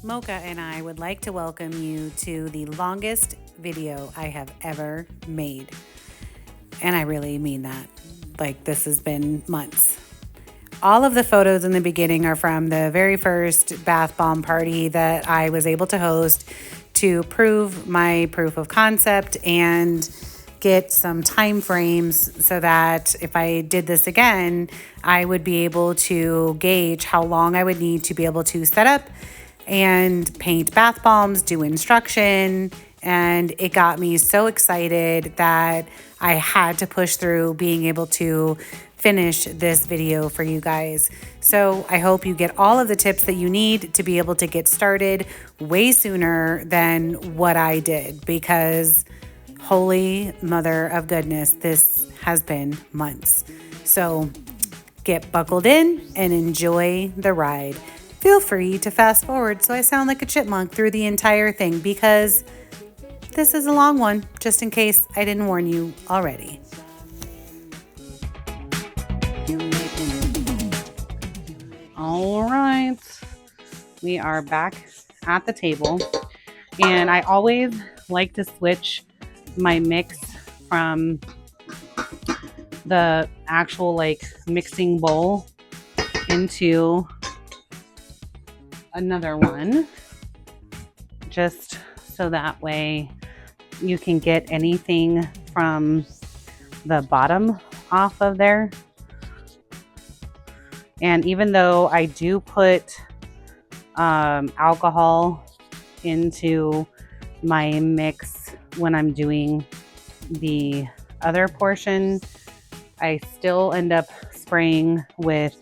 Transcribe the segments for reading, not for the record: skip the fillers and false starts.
Mocha and I would like to welcome you to the longest video I have ever made. And I really mean that. Like, this has been months. All of the photos in the beginning are from the very first bath bomb party that I was able to host to prove my proof of concept and get some time frames so that if I did this again, I would be able to gauge how long I would need to be able to set up and paint bath bombs, do instruction, and it got me so excited that I had to push through being able to finish this video for you guys. So I hope you get all of the tips that you need to be able to get started way sooner than what I did, because holy mother of goodness, this has been months. So get buckled in and enjoy the ride. Feel free to fast forward so I sound like a chipmunk through the entire thing, because this is a long one, just in case I didn't warn you already. All right, we are back at the table, and I always like to switch my mix from the actual mixing bowl into another one, just so that way you can get anything from the bottom off of there. And even though I do put alcohol into my mix when I'm doing the other portion, I still end up spraying with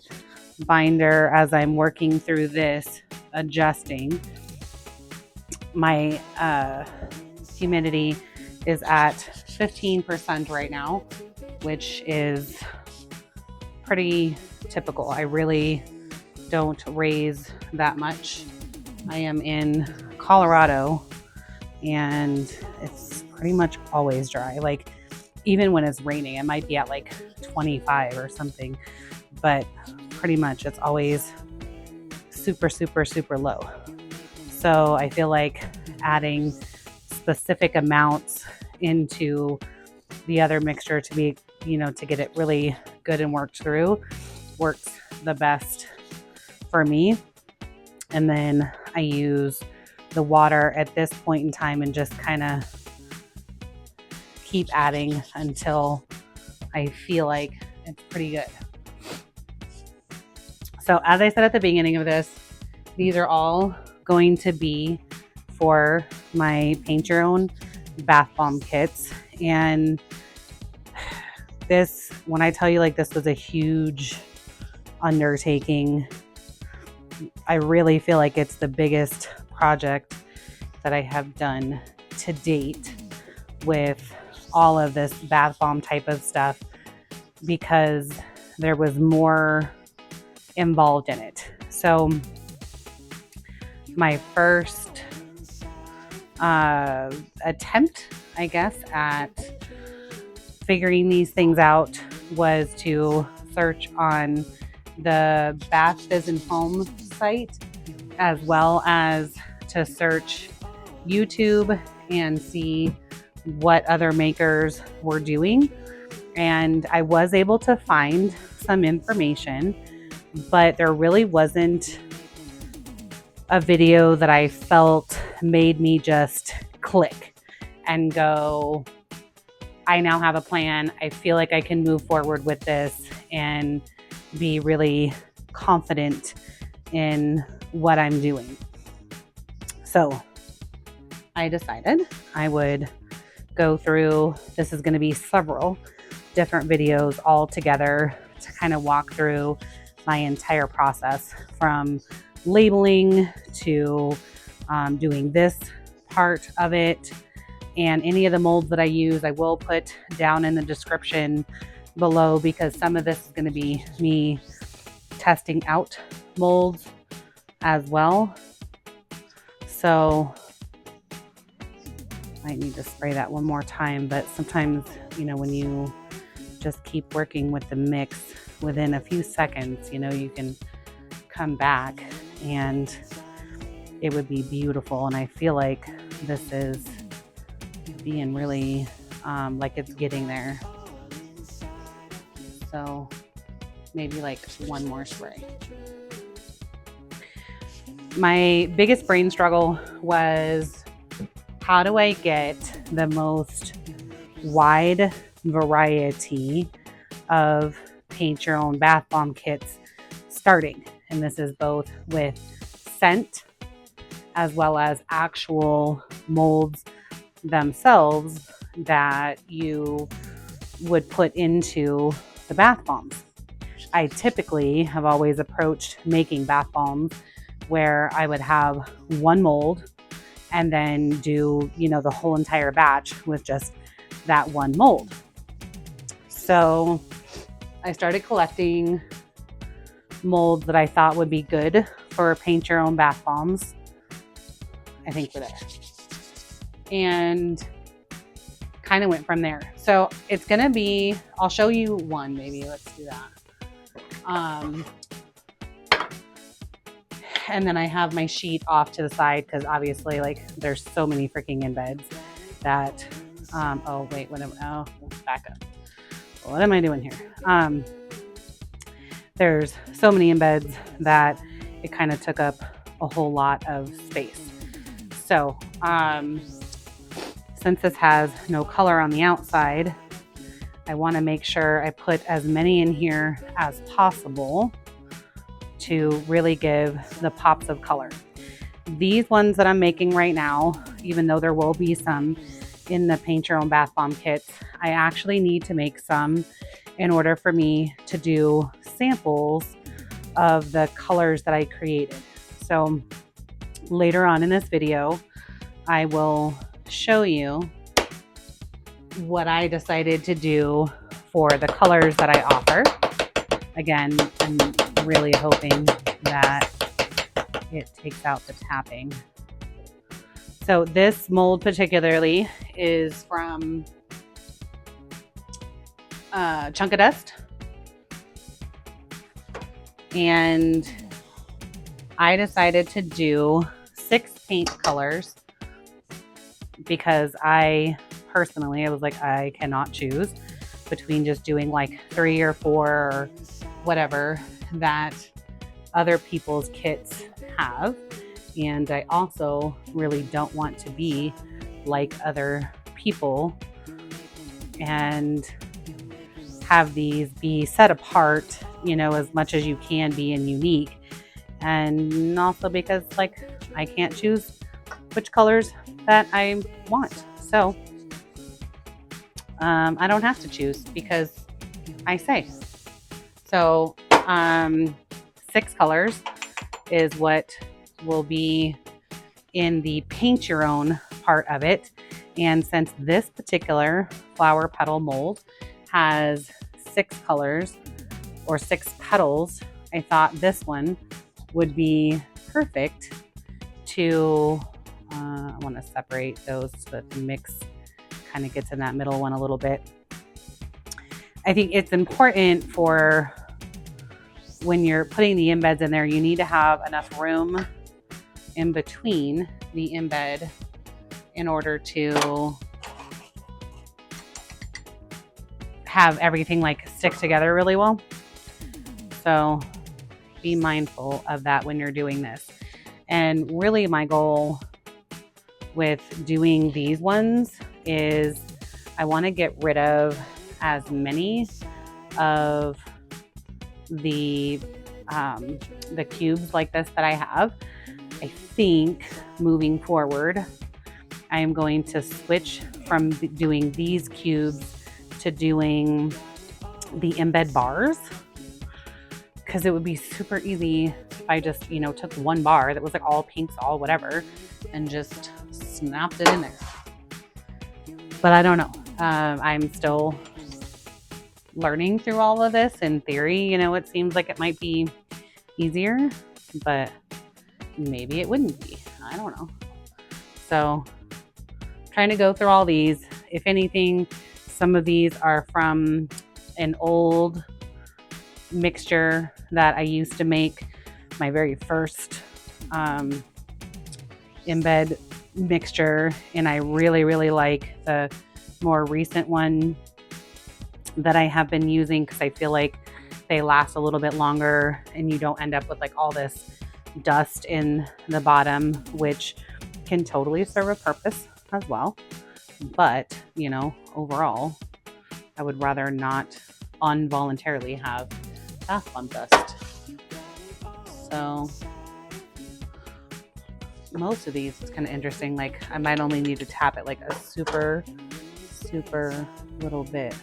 binder as I'm working through this, adjusting. My humidity is at 15% right now, which is pretty typical. I really don't raise that much. I am in Colorado and it's pretty much always dry. Like, even when it's raining, it might be at like 25 or something, but pretty much it's always super, super, super low. So I feel like adding specific amounts into the other mixture to be, to get it really good and worked through, works the best for me. And then I use the water at this point in time and just kind of keep adding until I feel like it's pretty good. So as I said at the beginning of this, these are all going to be for my paint your own bath bomb kits. And this, when I tell you this was a huge undertaking, I really feel like it's the biggest project that I have done to date with all of this bath bomb type of stuff, because there was more involved in it. So my first attempt, I guess, at figuring these things out was to search on the Bath Fizz and Foam site, as well as to search YouTube and see what other makers were doing. And I was able to find some information, but there really wasn't a video that I felt made me just click and go, I now have a plan. I feel like I can move forward with this and be really confident in what I'm doing. So I decided I would go through, this is going to be several different videos all together to kind of walk through my entire process, from labeling to doing this part of it. And any of the molds that I use, I will put down in the description below, because some of this is going to be me testing out molds as well. So I need to spray that one more time, but sometimes, when you just keep working with the mix, within a few seconds, you can come back and it would be beautiful. And I feel like this is being really like it's getting there. So maybe like one more spray. My biggest brain struggle was, how do I get the most wide variety of paint your own bath bomb kits starting? And this is both with scent as well as actual molds themselves that you would put into the bath bombs. I typically have always approached making bath bombs where I would have one mold and then do, the whole entire batch with just that one mold. So I started collecting molds that I thought would be good for paint your own bath bombs. I think we're there. And kind of went from there. So it's going to be, I'll show you one, maybe. Let's do that. And then I have my sheet off to the side because obviously, like, there's so many freaking embeds that, oh, wait, back up. What am I doing here? There's so many embeds that it kind of took up a whole lot of space. So, since this has no color on the outside, I want to make sure I put as many in here as possible to really give the pops of color. These ones that I'm making right now, even though there will be some in the paint your own bath bomb kits, I actually need to make some in order for me to do samples of the colors that I created. So later on in this video, I will show you what I decided to do for the colors that I offer. Again, I'm really hoping that it takes out the tapping. So this mold particularly is from Chunk of Dust. And I decided to do 6 paint colors because I was like, I cannot choose between just doing like 3 or 4 or whatever that other people's kits have. And I also really don't want to be like other people and have these be set apart, as much as you can be and unique. And also because, like, I can't choose which colors that I want. So I don't have to choose because I say. So 6 colors is what will be in the paint your own part of it. And since this particular flower petal mold has 6 colors or 6 petals, I thought this one would be perfect to, I want to separate those so that the mix kind of gets in that middle one a little bit. I think it's important for when you're putting the embeds in there, you need to have enough room in between the embed in order to have everything like stick together really well. So be mindful of that when you're doing this. And really my goal with doing these ones is I want to get rid of as many of the cubes like this that I have. I think moving forward, I am going to switch from doing these cubes to doing the embed bars, because it would be super easy if I just, took one bar that was like all pinks, all whatever, and just snapped it in there. But I don't know. I'm still learning through all of this. In theory, it seems like it might be easier, but maybe it wouldn't be. I don't know. So trying to go through all these. If anything, some of these are from an old mixture that I used to make my very first embed mixture, and I really, really like the more recent one that I have been using because I feel like they last a little bit longer and you don't end up with like all this dust in the bottom, which can totally serve a purpose as well. But, you know, overall, I would rather not involuntarily have bath bomb dust. So most of these, it's kind of interesting. Like I might only need to tap it like a super, super little bit.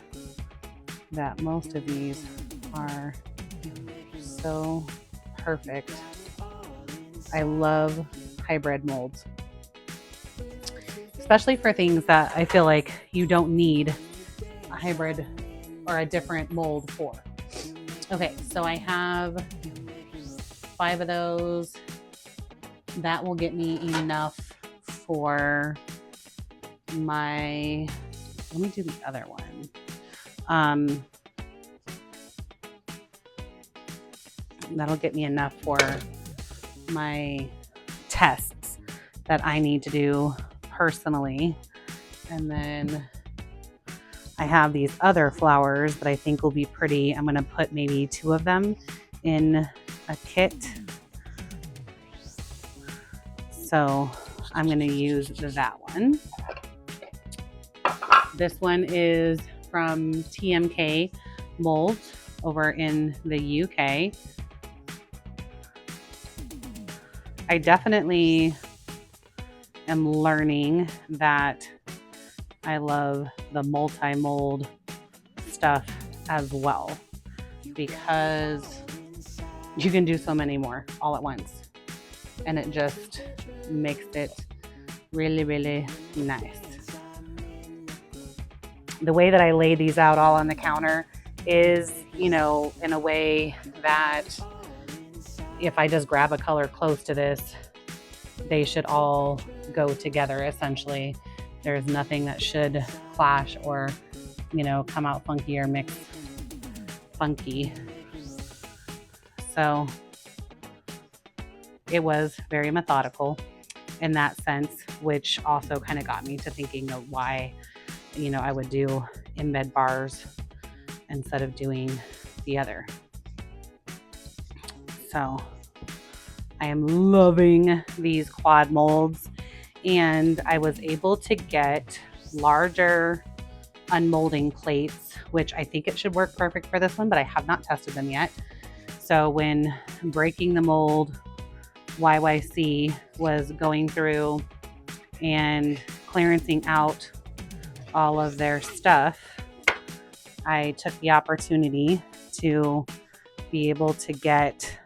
That most of these are so perfect. I love hybrid molds, especially for things that I feel like you don't need a hybrid or a different mold for. Okay, so I have 5 of those. That will get me enough for my, let me do the other one. That'll get me enough for my tests that I need to do personally. And then I have these other flowers that I think will be pretty. I'm going to put maybe 2 of them in a kit. So I'm going to use that one. This one is from TMK Molds over in the UK. I definitely am learning that I love the multi-mold stuff as well, because you can do so many more all at once, and it just makes it really, really nice. The way that I lay these out all on the counter is, you know, in a way that if I just grab a color close to this, they should all go together essentially. There's nothing that should clash or, you know, come out funky or mix funky. So it was very methodical in that sense, which also kind of got me to thinking of why, you know, I would do embed bars instead of doing the other. So I am loving these quad molds, and I was able to get larger unmolding plates, which I think it should work perfect for this one, but I have not tested them yet. So when breaking the mold, YYC was going through and clearancing out all of their stuff, I took the opportunity to be able to get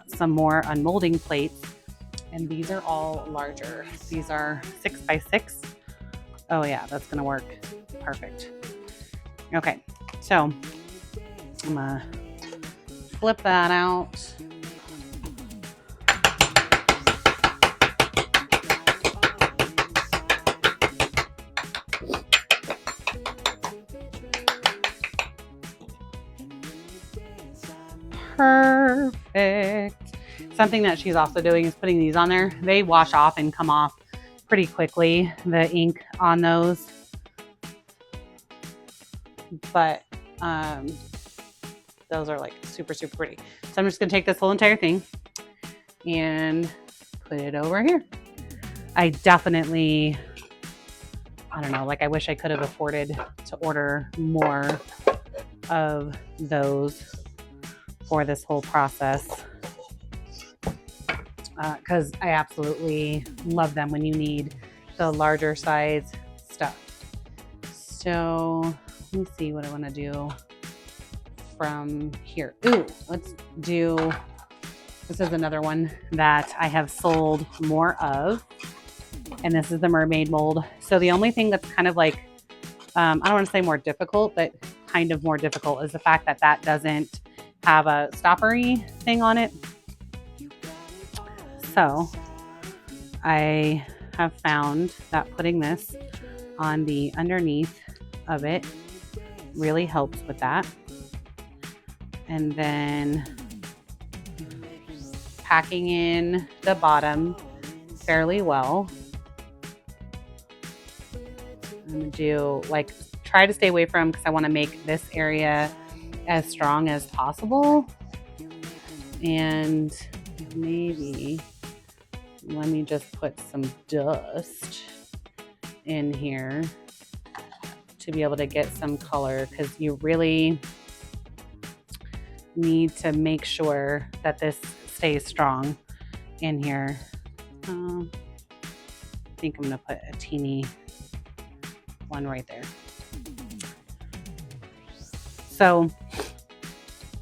some more unmolding plates, and these are all larger. These are 6x6. Oh yeah, that's gonna work perfect. Okay, so I'm gonna flip that out. Perfect. Something that she's also doing is putting these on there. They wash off and come off pretty quickly, the ink on those. But those are like super, super pretty. So I'm just gonna take this whole entire thing and put it over here. I definitely, I don't know, like I wish I could have afforded to order more of those for this whole process, because I absolutely love them when you need the larger size stuff. So let me see what I want to do from here. Ooh, let's do, this is another one that I have sold more of, and this is the mermaid mold. So the only thing that's kind of like, I don't want to say more difficult, but kind of more difficult is the fact that that doesn't have a stoppery thing on it. So I have found that putting this on the underneath of it really helps with that. And then packing in the bottom fairly well. I'm gonna do like, try to stay away from, because I want to make this area as strong as possible. And maybe let me just put some dust in here to be able to get some color, because you really need to make sure that this stays strong in here. I think I'm gonna put a teeny one right there. So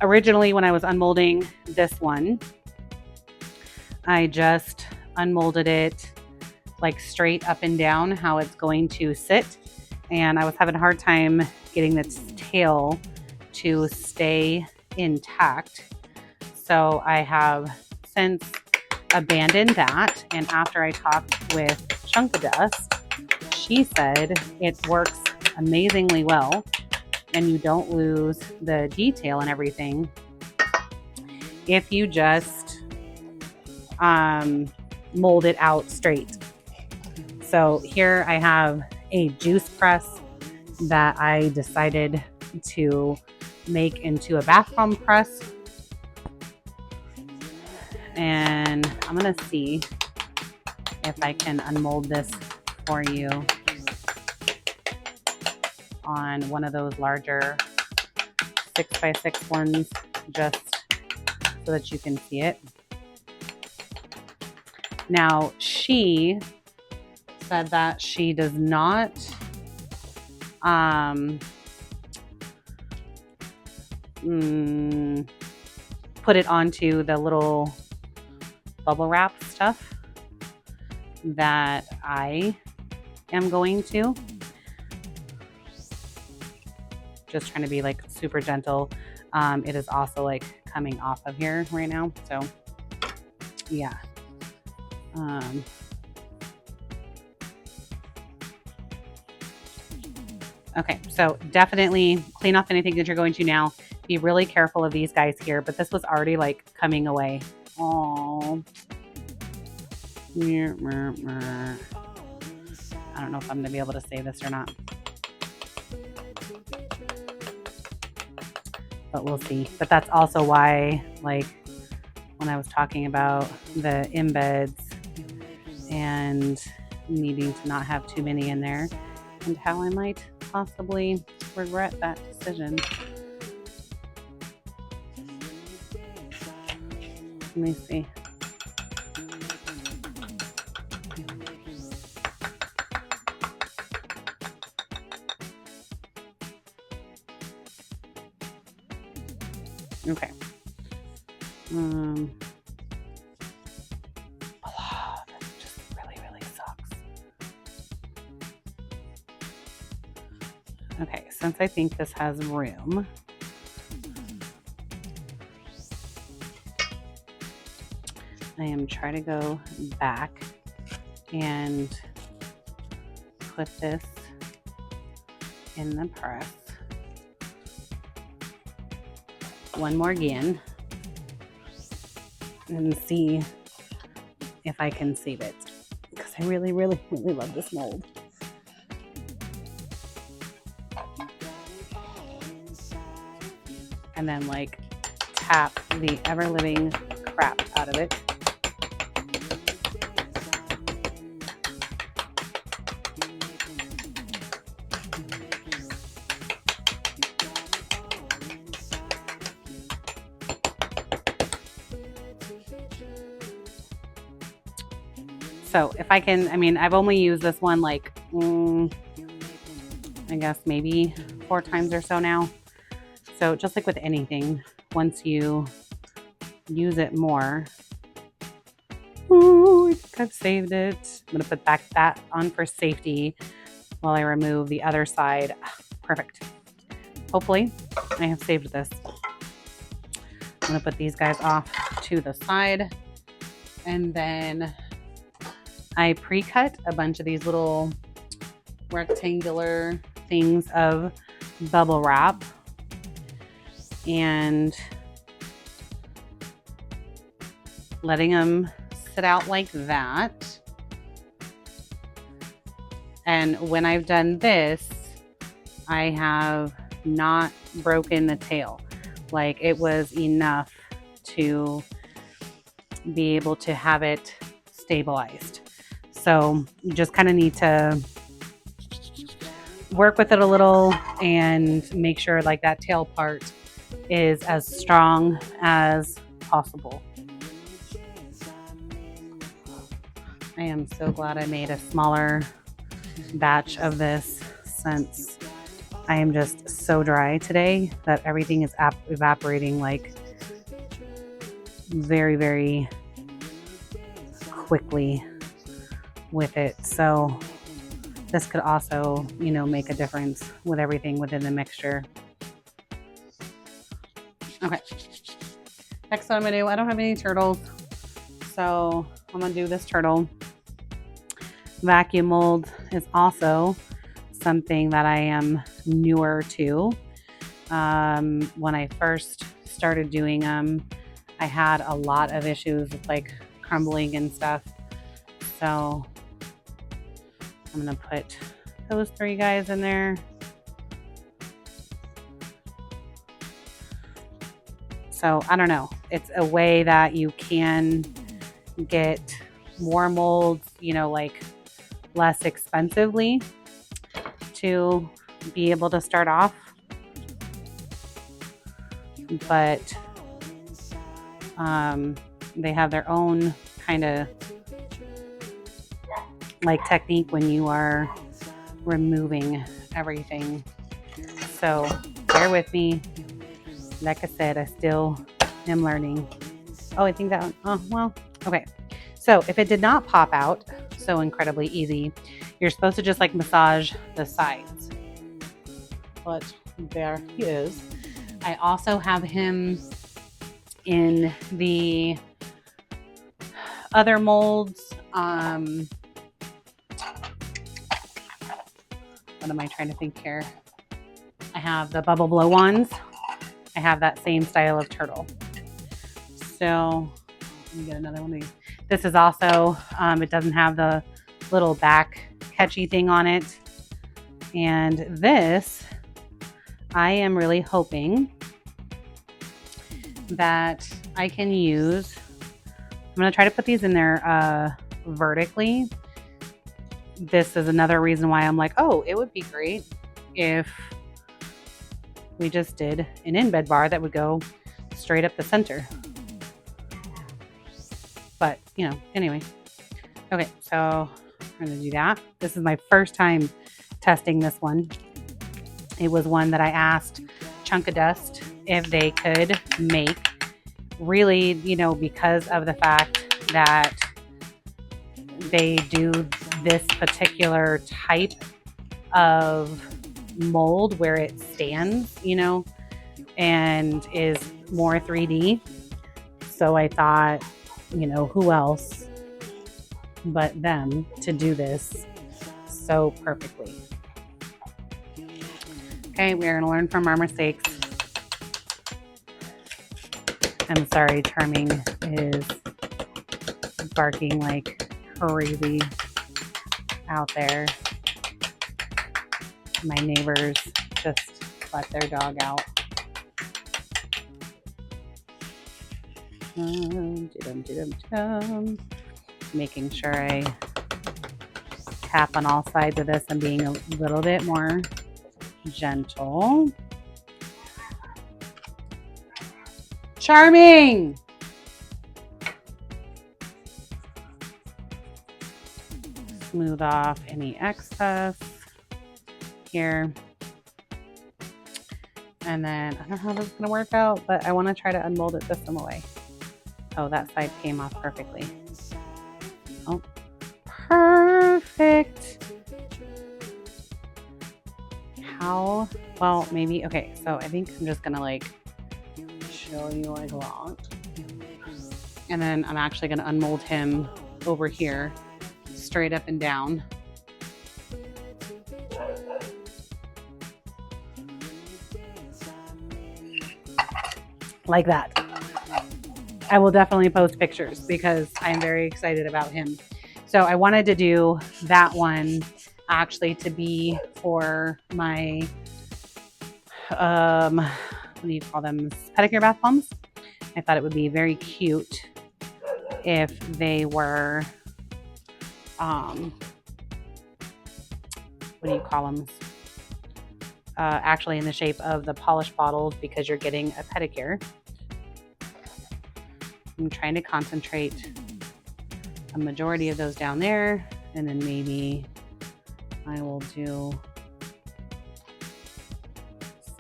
originally when I was unmolding this one, I just unmolded it like straight up and down how it's going to sit. And I was having a hard time getting its tail to stay intact. So I have since abandoned that. And after I talked with Chunk of Dust, she said it works amazingly well and you don't lose the detail and everything if you just mold it out straight. So here I have a juice press that I decided to make into a bath bomb press. And I'm gonna see if I can unmold this for you on one of those larger 6x6 ones, just so that you can see it. Now, she said that she does not put it onto the little bubble wrap stuff that I am going to. Just trying to be like super gentle. It is also like coming off of here right now. So yeah. Okay, so definitely clean off anything that you're going to now. Be really careful of these guys here, but this was already like coming away. Oh, I don't know if I'm gonna be able to say this or not, but we'll see. But that's also why, like, when I was talking about the embeds and needing to not have too many in there, and how I might possibly regret that decision. Let me see. Okay. This just really sucks. Okay, since I think this has room, I am trying to go back and put this in the press one more again and see if I can save it, because I really love this mold. And then like tap the ever living crap out of it. So if I can, I mean, I've only used this one like, I guess maybe 4 times or so now. So just like with anything, once you use it more, ooh, I think I've saved it. I'm gonna put back that on for safety while I remove the other side. Perfect. Hopefully I have saved this. I'm gonna put these guys off to the side, and then I pre-cut a bunch of these little rectangular things of bubble wrap, and letting them sit out like that. And when I've done this, I have not broken the tail. Like, it was enough to be able to have it stabilized. So you just kind of need to work with it a little and make sure like that tail part is as strong as possible. I am so glad I made a smaller batch of this, since I am just so dry today that everything is evaporating like very, very quickly with it. So this could also, make a difference with everything within the mixture. Okay. Next one I'm gonna do, I don't have any turtles, so I'm gonna do this turtle. Vacuum mold is also something that I am newer to. When I first started doing them, I had a lot of issues with like crumbling and stuff. So I'm gonna put those 3 guys in there. So I don't know. It's a way that you can get more molds, like less expensively to be able to start off. But they have their own kind of like technique when you are removing everything. So bear with me. Like I said, I still am learning. Oh, I think that one. Oh, well, okay. So if it did not pop out so incredibly easy, you're supposed to just like massage the sides. But there he is. I also have him in the other molds. What am I trying to think here? I have the bubble blow ones. I have that same style of turtle. So let me get another one of these. This is also, it doesn't have the little back catchy thing on it. And this, I am really hoping that I can use. I'm going to try to put these in there vertically. This is another reason why I'm like, oh, it would be great if we just did an in-bed bar that would go straight up the center. But, anyway. Okay, so I'm going to do that. This is my first time testing this one. It was one that I asked Chunk of Dust if they could make. Really, because of the fact that they do this particular type of mold where it stands, and is more 3D. So I thought, who else but them to do this so perfectly. Okay, we're going to learn from our mistakes. I'm sorry, Charming is barking like crazy out there. My neighbors just let their dog out. Making sure I tap on all sides of this and being a little bit more gentle. Charming! Smooth off any excess here. And then I don't know how this is going to work out, but I want to try to unmold it this way. Oh, that side came off perfectly. Oh, perfect. How? Well, maybe. Okay, so I think I'm just going to like show you like that. And then I'm actually going to unmold him over here, straight up and down. Like that. I will definitely post pictures because I'm very excited about him. So I wanted to do that one actually to be for my, what do you call them? Pedicure bath bombs. I thought it would be very cute if they were, what do you call them? Actually in the shape of the polished bottles, because you're getting a pedicure. I'm trying to concentrate a majority of those down there, and then maybe I will do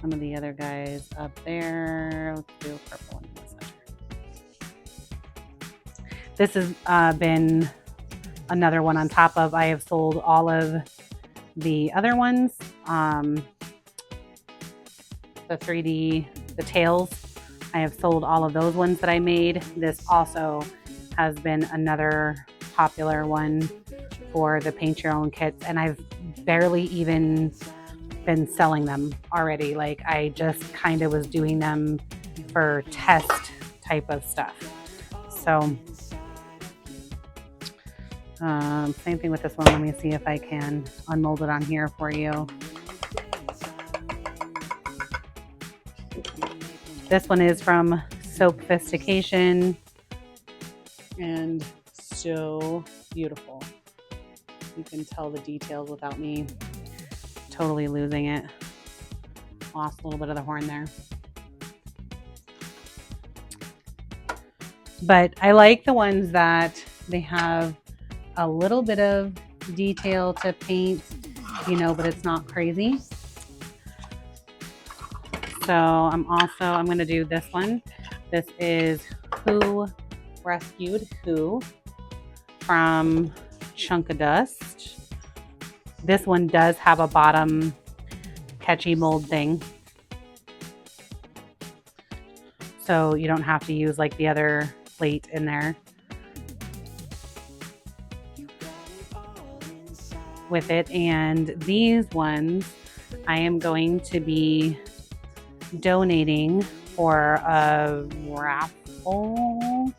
some of the other guys up there. Let's do a purple one in the center. This has been another one on top of, I have sold all of the other ones. The 3D, the tails, I have sold all of those ones that I made. This also has been another popular one for the paint your own kits, and I've barely even been selling them already. Like, I just kind of was doing them for test type of stuff. So same thing with this one. Let me see if I can unmold it on here for you. This one is from Sophistication, and so beautiful. You can tell the details without me totally losing it. Lost a little bit of the horn there. But I like the ones that they have a little bit of detail to paint, you know, but it's not crazy. So I'm going to do this one. This is Who Rescued Who from Chunk of Dust. This one does have a bottom catchy mold thing, so you don't have to use like the other plate in there with it. And these ones I am going to be donating for a raffle.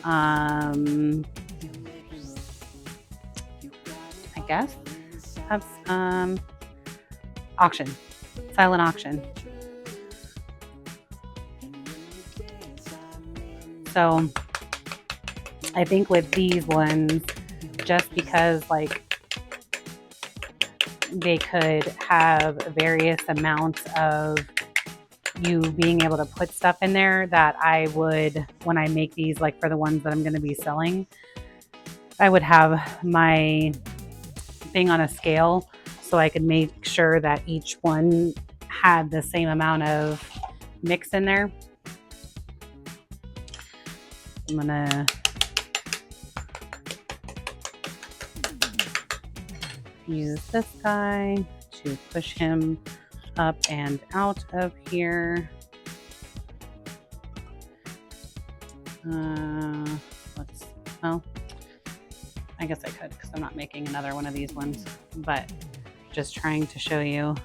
I guess have auction, silent auction. So I think with these ones, just because like they could have various amounts of you being able to put stuff in there, that I would, when I make these, like for the ones that I'm going to be selling, I would have my thing on a scale so I could make sure that each one had the same amount of mix in there. I'm going to use this guy to push him up and out of here. Well, I guess I could, because I'm not making another one of these ones, but just trying to show you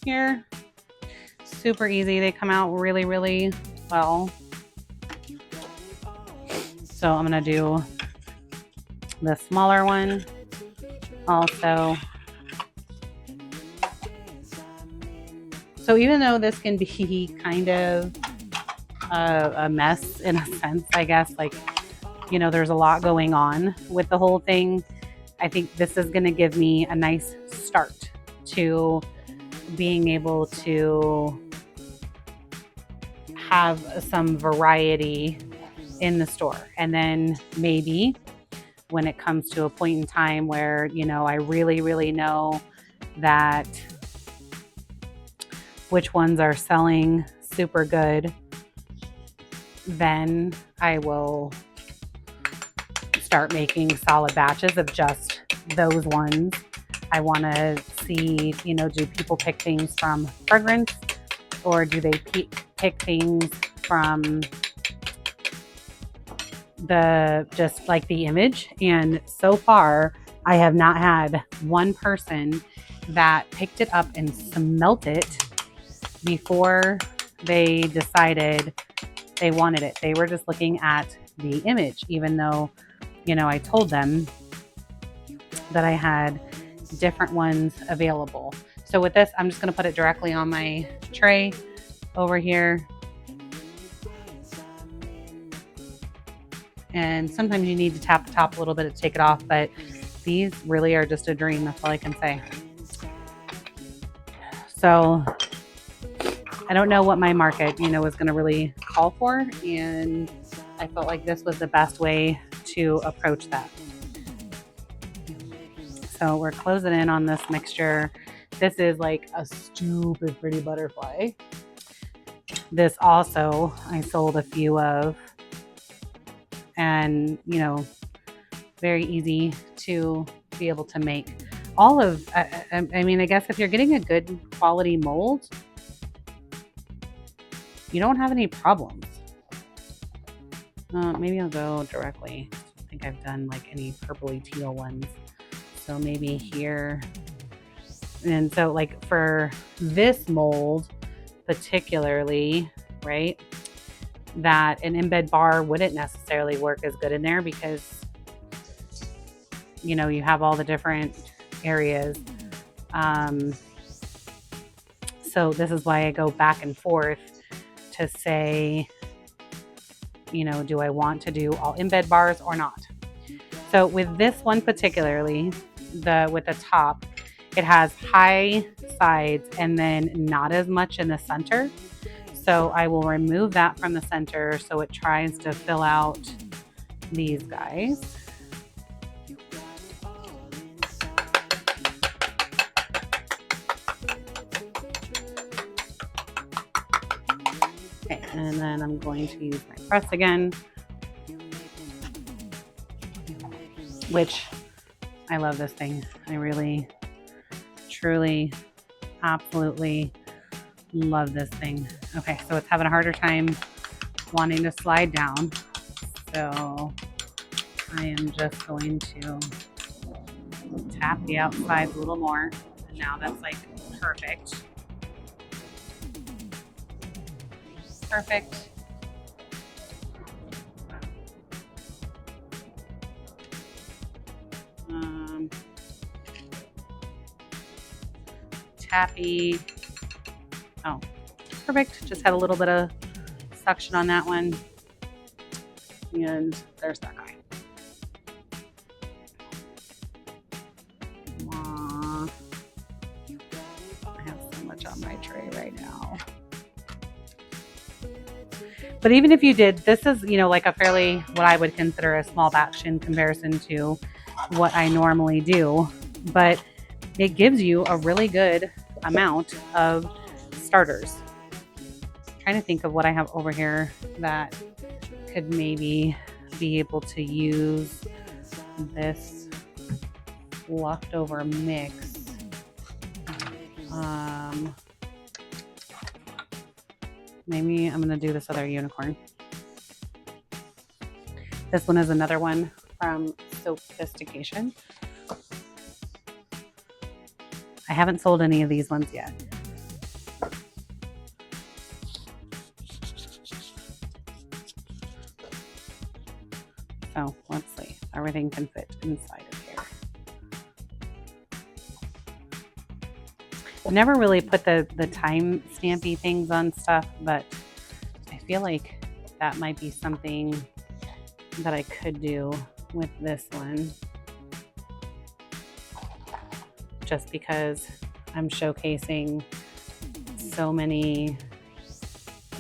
here. Super easy. They come out really, really well. So I'm going to do the smaller one also. So even though this can be kind of a mess in a sense, I guess, like, you know, there's a lot going on with the whole thing, I think this is going to give me a nice start to being able to have some variety in the store. And then maybe when it comes to a point in time where, you know, I really, really know that which ones are selling super good, then I will start making solid batches of just those ones. I want to see, you know, do people pick things from fragrance, or do they pick things from the just like the image? And so far I have not had one person that picked it up and smelt it before they decided they wanted it. They were just looking at the image, even though, you know, I told them that I had different ones available. So with this, I'm just going to put it directly on my tray over here. And sometimes you need to tap the top a little bit to take it off, but these really are just a dream. That's all I can say. So I don't know what my market, is going to really call for. And I felt like this was the best way to approach that. So we're closing in on this mixture. This is like a stupid pretty butterfly. This also I sold a few of, and very easy to be able to make. All of, I mean, I guess if you're getting a good quality mold, you don't have any problems. Maybe I'll go directly. I don't think I've done like any purpley teal ones. So maybe here. And so like for this mold particularly, right, that an embed bar wouldn't necessarily work as good in there because, you have all the different areas. So this is why I go back and forth to say, do I want to do all embed bars or not? So with this one particularly, with the top, it has high sides and then not as much in the center. So I will remove that from the center so it tries to fill out these guys. Okay, and then I'm going to use my press again, which I love this thing. I really, truly, absolutely love this thing. Okay, so it's having a harder time wanting to slide down. So I am just going to tap the outside a little more. And now that's like perfect. Perfect. Tappy. Oh, perfect. Just had a little bit of suction on that one. And there's that guy. Aww. I have so much on my tray right now. But even if you did, this is, like a fairly, what I would consider a small batch in comparison to what I normally do. But it gives you a really good amount of starters. I'm trying to think of what I have over here that could maybe be able to use this leftover mix. Maybe I'm going to do this other unicorn. This one is another one from Sophistication. I haven't sold any of these ones yet. So let's see. Everything can fit inside of here. I've never really put the time stampy things on stuff, but I feel like that might be something that I could do with this one. Just because I'm showcasing so many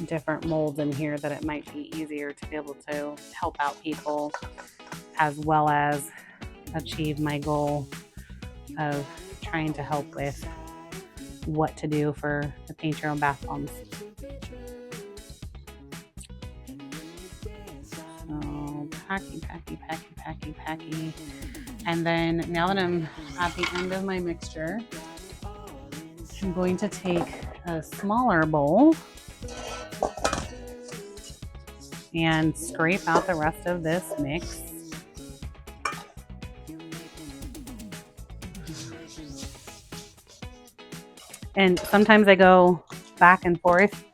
different molds in here that it might be easier to be able to help out people as well as achieve my goal of trying to help with what to do for the paint your own bath bombs. So packy. And then now that I'm at the end of my mixture, I'm going to take a smaller bowl and scrape out the rest of this mix. And sometimes I go back and forth.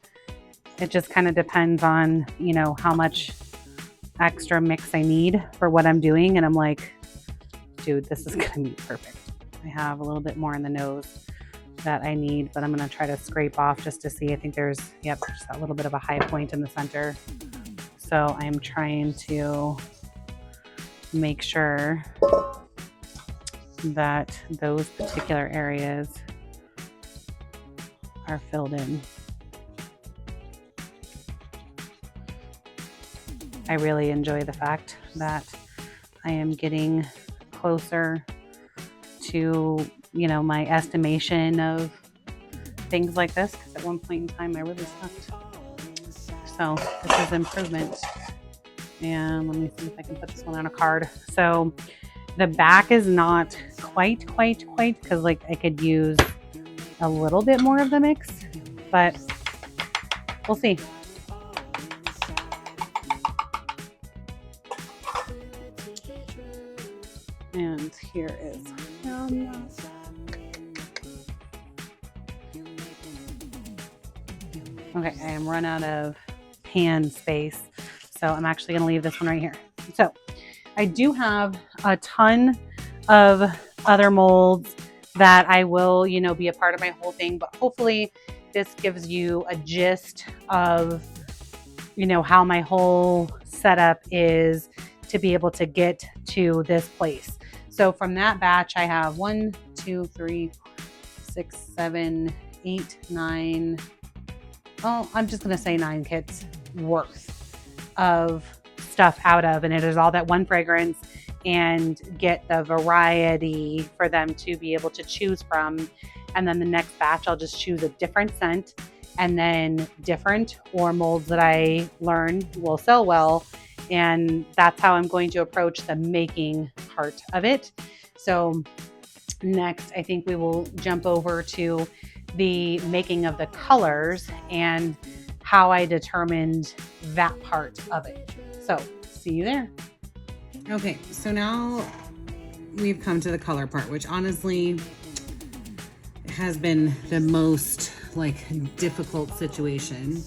It just kind of depends on, how much extra mix I need for what I'm doing. And I'm like, dude, this is gonna be perfect. I have a little bit more in the nose that I need, but I'm gonna try to scrape off just to see. I think there's, yep, just that little bit of a high point in the center. So I'm trying to make sure that those particular areas are filled in. I really enjoy the fact that I am getting closer to, you know, my estimation of things like this, because at one point in time I really sucked. So this is improvement. And let me see if I can put this one on a card. So the back is not quite, because like I could use a little bit more of the mix, but we'll see. And here is okay, I am run out of pan space, so I'm actually going to leave this one right here. So I do have a ton of other molds that I will, you know, be a part of my whole thing, but hopefully this gives you a gist of, you know, how my whole setup is to be able to get to this place. So from that batch, I have 1, 2, 3, 6, 7, 8, 9. Oh, I'm just going to say 9 kits worth of stuff out of, and it is all that one fragrance, and get the variety for them to be able to choose from. And then the next batch, I'll just choose a different scent, and then different or molds that I learn will sell well. And that's how I'm going to approach the making part of it. So next, I think we will jump over to the making of the colors and how I determined that part of it. So see you there. Okay, so now we've come to the color part, which honestly has been the most like difficult situation.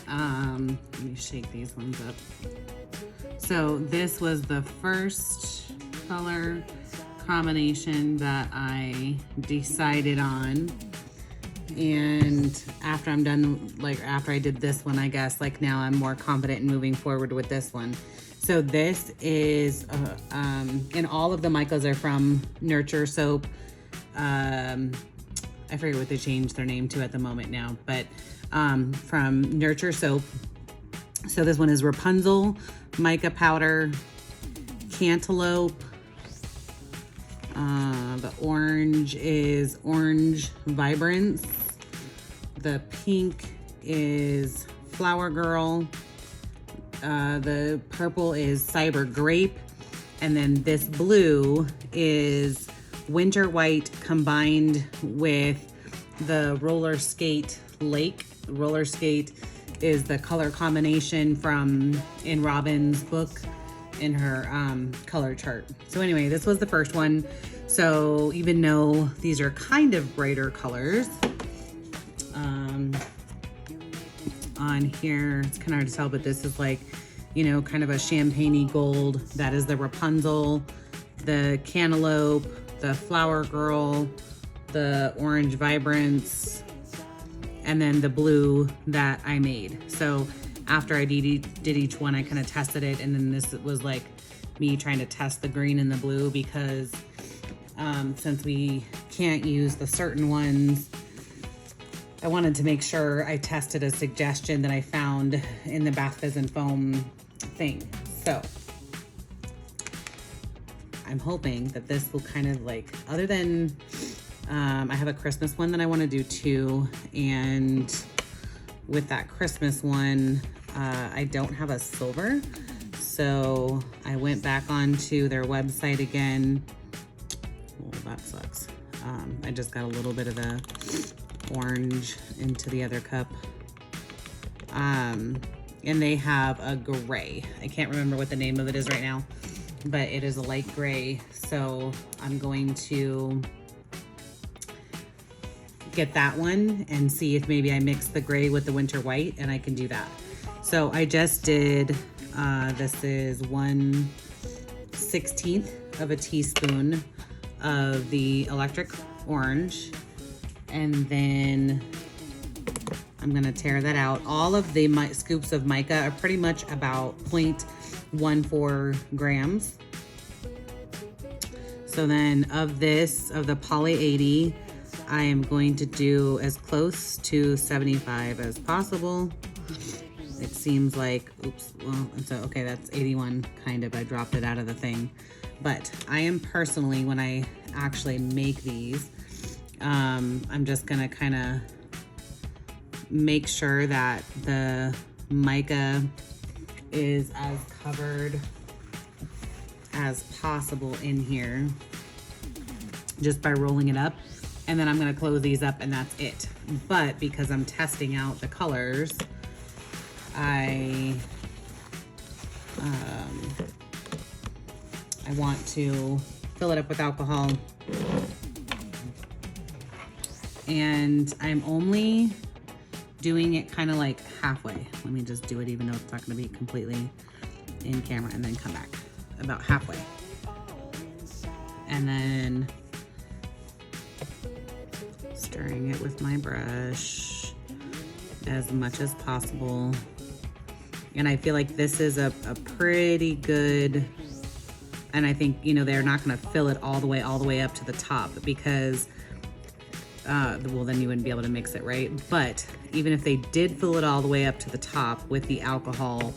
Let me shake these ones up. So this was the first color combination that I decided on. And after I'm done, like after I did this one, I guess, like now I'm more confident in moving forward with this one. So this is, and all of the micas are from Nurture Soap. I forget what they changed their name to at the moment now, but from Nurture Soap. So this one is Rapunzel, Mica Powder, Cantaloupe. The orange is Orange Vibrance. The pink is Flower Girl. The purple is Cyber Grape. And then this blue is Winter White combined with the Roller Skate Lake. Roller Skate is the color combination from in Robin's book in her color chart. So anyway, this was the first one. So even though these are kind of brighter colors, on here, it's kind of hard to tell, but this is like, you know, kind of a champagne-y gold. That is the Rapunzel, the Cantaloupe, the Flower Girl, the Orange Vibrance, and then the blue that I made. So after I did each one, I kind of tested it, and then this was like me trying to test the green and the blue, because since we can't use the certain ones, I wanted to make sure I tested a suggestion that I found in the Bath Fizz and Foam thing. So I'm hoping that this will kind of like, other than I have a Christmas one that I want to do too, and with that Christmas one, I don't have a silver, so I went back onto their website again. Oh, that sucks. I just got a little bit of the orange into the other cup. And they have a gray. I can't remember what the name of it is right now, but it is a light gray. So I'm going to get that one and see if maybe I mix the gray with the winter white, and I can do that. So I just did, this is 1/6 1/16 of a teaspoon of the electric orange. And then I'm gonna tear that out. All of the scoops of mica are pretty much about 0.14 grams. So then of the poly 80, I am going to do as close to 75 as possible. It seems like, oops, well, so okay, that's 81 kind of, I dropped it out of the thing. But I am personally, when I actually make these, I'm just gonna kind of make sure that the mica is as covered as possible in here, just by rolling it up. And then I'm gonna close these up and that's it. But because I'm testing out the colors, I want to fill it up with alcohol. And I'm only doing it kind of like halfway. Let me just do it even though it's not gonna be completely in camera, and then come back about halfway. And then stirring it with my brush as much as possible. And I feel like this is a pretty good, and I think, you know, they're not gonna fill it all the way up to the top, because well, then you wouldn't be able to mix it, right? But even if they did fill it all the way up to the top with the alcohol,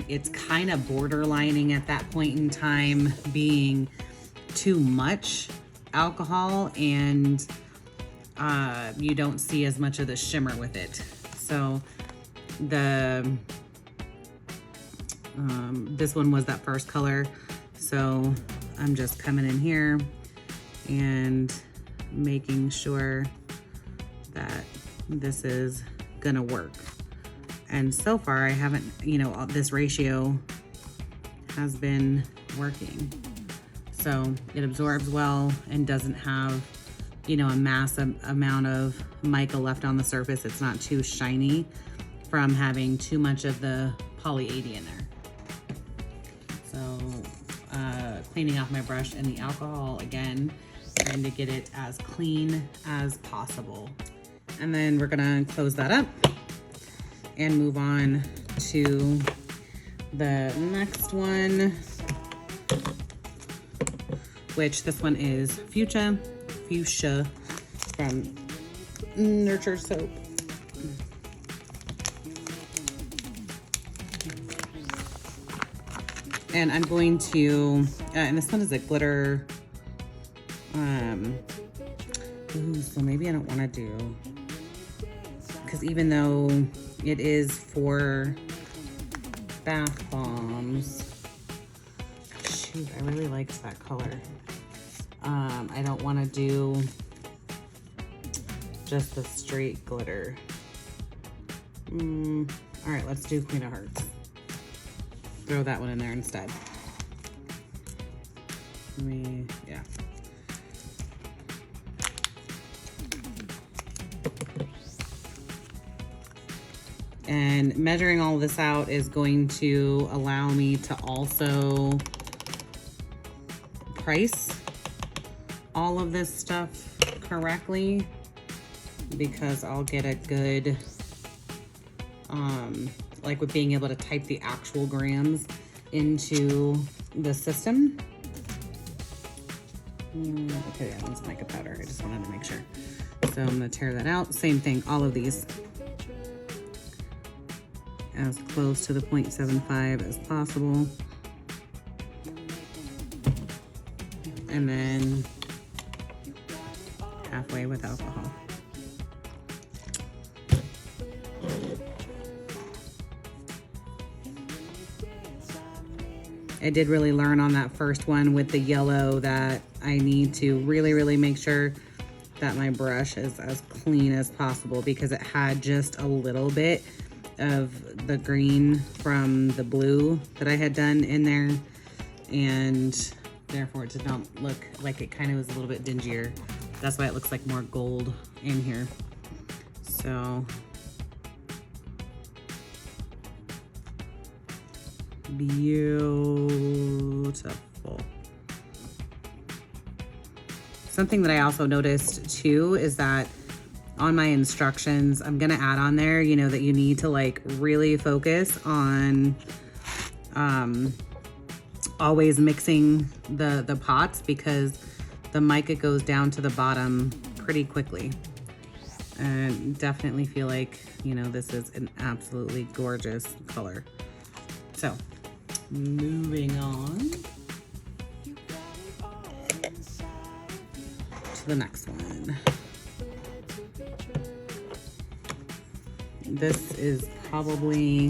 it's kind of borderlining at that point in time being too much alcohol, and you don't see as much of the shimmer with it. So this one was that first color. So I'm just coming in here and making sure that this is gonna work. And so far I haven't, you know, this ratio has been working. So it absorbs well and doesn't have, you know, a massive amount of mica left on the surface. It's not too shiny from having too much of the poly 80 in there. So cleaning off my brush and the alcohol again, trying to get it as clean as possible. And then we're gonna close that up and move on to the next one, which this one is fuchsia from Nurture Soap. And I'm going to, and this one is a glitter, so maybe I don't want to do, because even though it is for bath bombs, shoot, I really liked that color. I don't want to do just the straight glitter. All right, let's do Queen of Hearts. Throw that one in there instead. Yeah. And measuring all this out is going to allow me to also price all of this stuff correctly, because I'll get a good, like with being able to type the actual grams into the system. Okay, that one's mica powder. I just wanted to make sure. So I'm gonna tear that out. Same thing, all of these as close to the 0.75 as possible. And then halfway with alcohol. I did really learn on that first one with the yellow that I need to really make sure that my brush is as clean as possible, because it had just a little bit of the green from the blue that I had done in there, and therefore it did not look like, it kind of was a little bit dingier. That's why it looks like more gold in here. So Beautiful. Something that I also noticed too is that on my instructions, I'm gonna add on there, you know, that you need to like really focus on always mixing the pots, because the mica goes down to the bottom pretty quickly. And definitely feel like, you know, this is an absolutely gorgeous color. So moving on to the next one. This is probably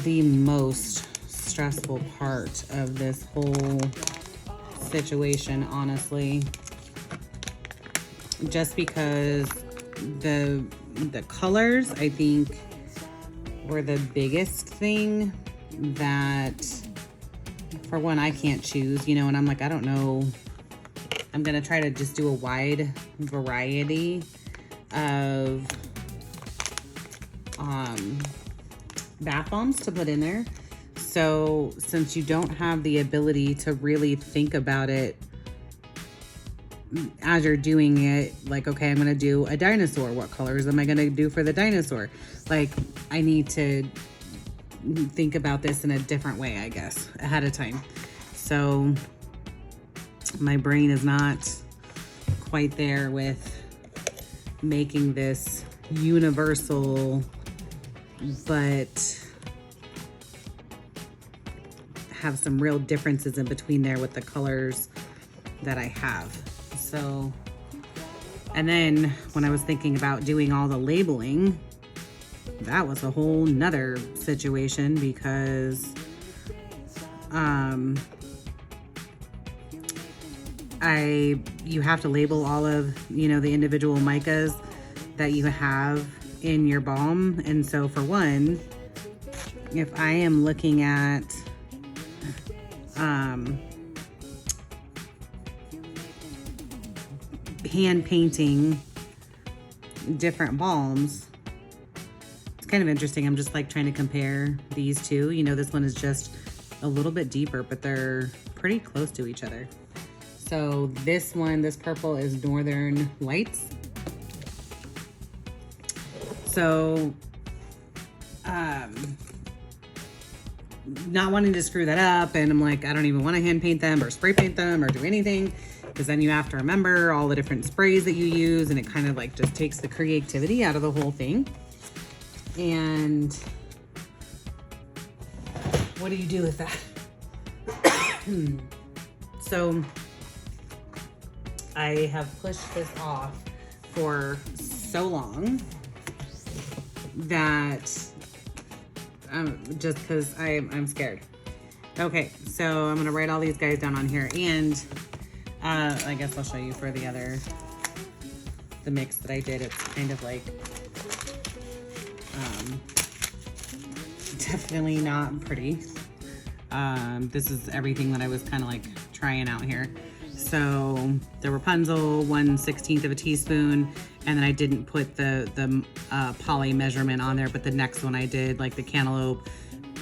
the most stressful part of this whole situation, honestly. Just because the colors, I think, were the biggest thing that, for one, I can't choose, you know, and I'm like, I don't know. I'm gonna try to just do a wide variety of bath bombs to put in there. So since you don't have the ability to really think about it as you're doing it, like, okay, I'm gonna do a dinosaur. What colors am I gonna do for the dinosaur? Like, I need to think about this in a different way, I guess, ahead of time. So my brain is not quite there with making this universal, but have some real differences in between there with the colors that I have. So, and then when I was thinking about doing all the labeling, that was a whole nother situation, because you have to label all of, you know, the individual micas that you have in your balm. And so for one, if I am looking at hand painting different balms, it's kind of interesting. I'm just like trying to compare these two. You know, this one is just a little bit deeper, but they're pretty close to each other. So this one, this purple, is Northern Lights. So not wanting to screw that up, and I'm like, I don't even want to hand paint them or spray paint them or do anything, because then you have to remember all the different sprays that you use, and it kind of like just takes the creativity out of the whole thing. And what do you do with that? So I have pushed this off for so long that just because I'm scared. Okay, so I'm gonna write all these guys down on here, and I guess I'll show you for the mix that I did. It's kind of like definitely not pretty. This is everything that I was kind of like trying out here. So the Rapunzel, 1/16 of a teaspoon, and then I didn't put the poly measurement on there, but the next one I did, like the cantaloupe,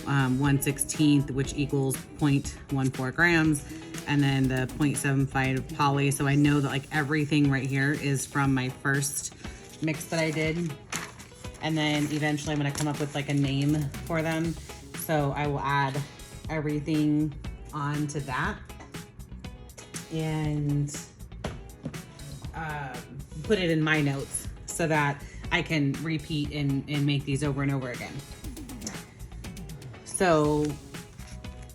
1/16, which equals 0.14 grams, and then the 0.75 poly. So I know that like everything right here is from my first mix that I did. And then eventually I'm gonna come up with like a name for them. So I will add everything onto that and put it in my notes so that I can repeat and make these over and over again. So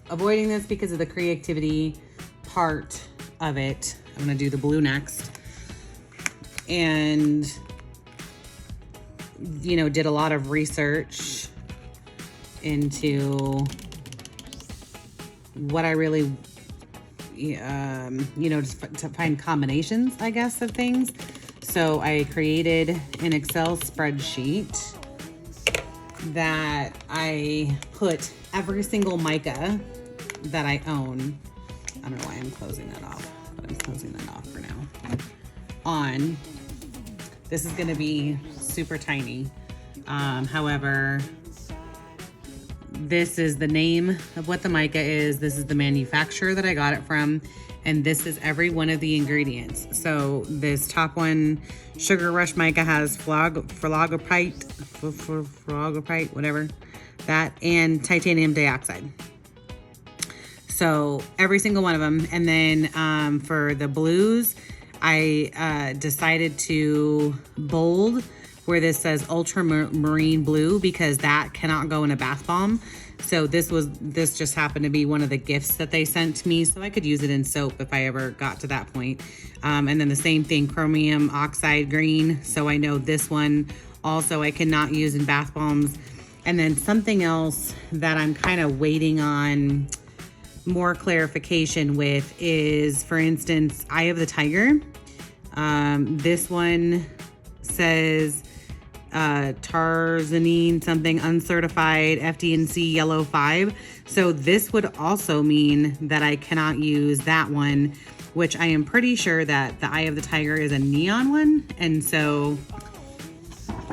avoiding this because of the creativity part of it, I'm gonna do the blue next. And, you know, did a lot of research into what I really, you know, just to find combinations, I guess, of things. So I created an Excel spreadsheet that I put every single mica that I own. I don't know why I'm closing that off, but I'm closing that off for now. On. This is gonna be super tiny. However, This is the name of what the mica is. This is the manufacturer that I got it from. And this is every one of the ingredients. So this top one, Sugar Rush Mica, has phlogopite, whatever, that, and titanium dioxide. So every single one of them. And then for the blues, I decided to bold where this says ultramarine blue, because that cannot go in a bath bomb. So this just happened to be one of the gifts that they sent to me, so I could use it in soap if I ever got to that point. And then the same thing, chromium oxide green. So I know this one also I cannot use in bath bombs. And then something else that I'm kind of waiting on more clarification with is, for instance, Eye of the Tiger. This one says tarzanine something uncertified FD&C yellow 5. So this would also mean that I cannot use that one, which I am pretty sure that the Eye of the Tiger is a neon one. And so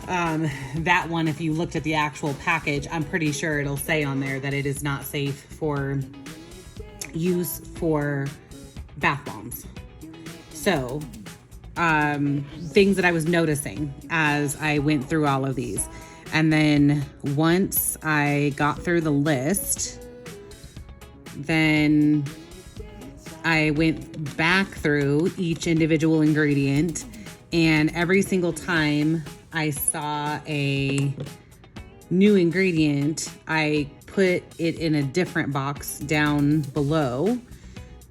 that one, if you looked at the actual package, I'm pretty sure it'll say on there that it is not safe for use for bath bombs. So things that I was noticing as I went through all of these. And then once I got through the list, then I went back through each individual ingredient, and every single time I saw a new ingredient, I put it in a different box down below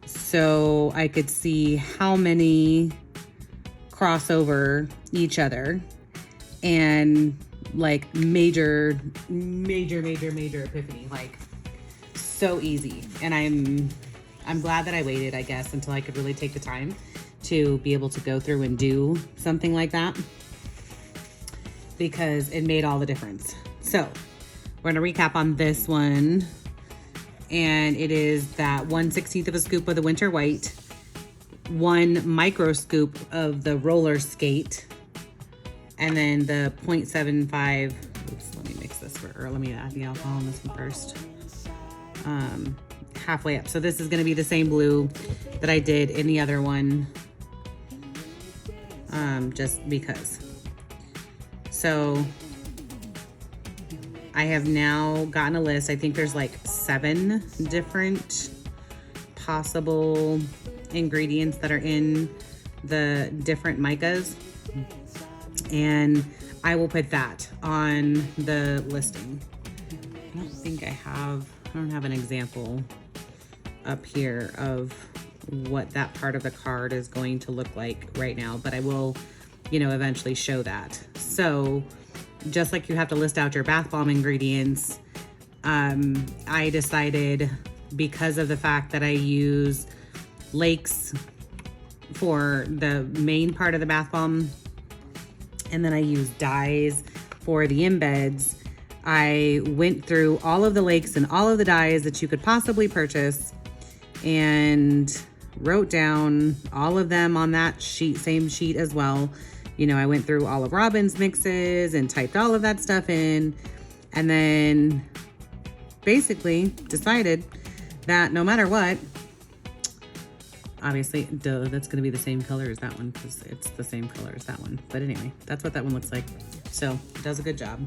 so I could see how many crossover each other, and like major epiphany, like so easy. And I'm glad that I waited, I guess, until I could really take the time to be able to go through and do something like that, because it made all the difference. So we're gonna recap on this one, and it is that 1/16 of a scoop of the winter white, 1 micro scoop of the roller skate, and then the 0.75, oops, let me mix this let me add the alcohol in this one first. Halfway up. So this is gonna be the same blue that I did in the other one, just because. So I have now gotten a list. I think there's like 7 different possible ingredients that are in the different micas, and I will put that on the listing. I don't have an example up here of what that part of the card is going to look like right now, but I will, eventually show that. So just like you have to list out your bath bomb ingredients, I decided, because of the fact that I use lakes for the main part of the bath bomb, and then I use dyes for the embeds, I went through all of the lakes and all of the dyes that you could possibly purchase and wrote down all of them on that sheet, same sheet as well. I went through all of Robin's mixes and typed all of that stuff in, and then basically decided that no matter what, obviously, that's going to be the same color as that one, because it's the same color as that one. But anyway, that's what that one looks like. So it does a good job.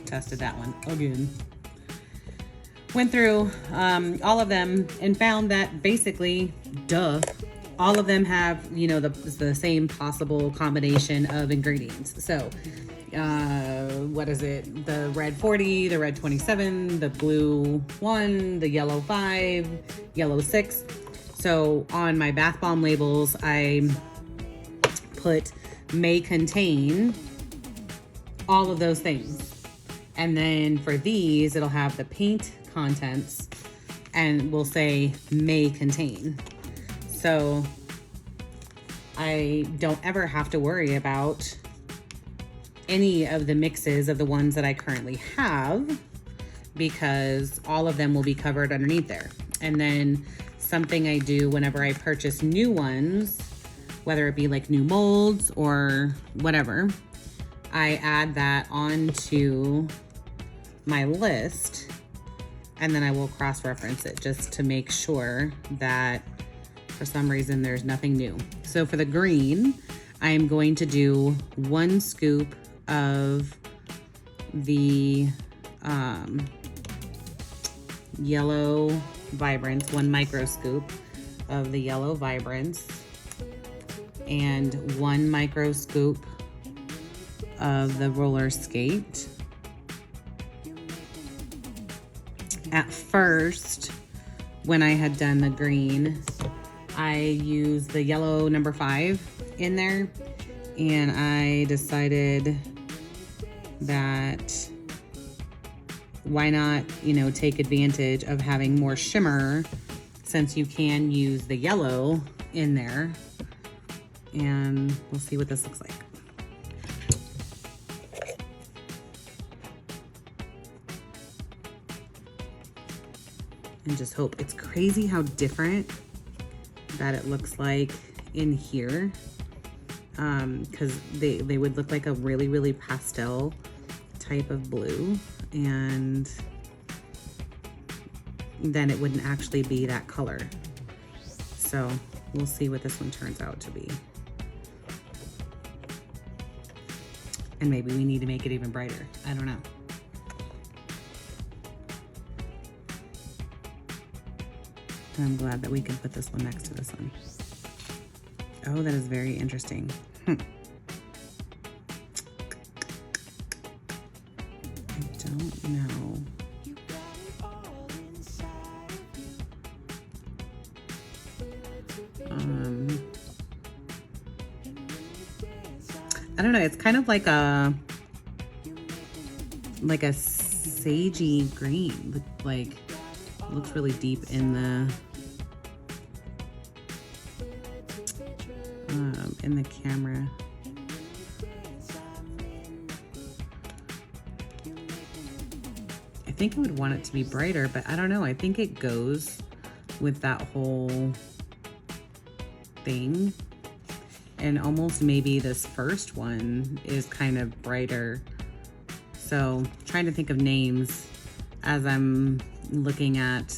Tested that one again. Went through all of them and found that basically, all of them have, the same possible combination of ingredients. So what is it? The red 40, the red 27, the blue 1, the yellow 5, yellow 6. So on my bath bomb labels, I put may contain all of those things. And then for these, it'll have the paint contents and will say may contain. So I don't ever have to worry about any of the mixes of the ones that I currently have, because all of them will be covered underneath there. And then something I do whenever I purchase new ones, whether it be like new molds or whatever, I add that onto my list, and then I will cross-reference it just to make sure that for some reason there's nothing new. So for the green, I am going to do 1 scoop of the yellow vibrance, 1 micro scoop of the yellow vibrance, and 1 micro scoop of the roller skate. At first, when I had done the green, I used the yellow number 5 in there, and I decided that why not, you know, take advantage of having more shimmer, since you can use the yellow in there. And we'll see what this looks like. And just hope. It's crazy how different that it looks like in here, because they would look like a really, really pastel type of blue, and then it wouldn't actually be that color. So we'll see what this one turns out to be. And maybe we need to make it even brighter. I don't know. I'm glad that we can put this one next to this one. Oh, that is very interesting. I don't know. I don't know. It's kind of like a sagey green. Like, it looks really deep in the camera. I think I would want it to be brighter, but I don't know. I think it goes with that whole thing. And almost maybe this first one is kind of brighter. So trying to think of names as I'm looking at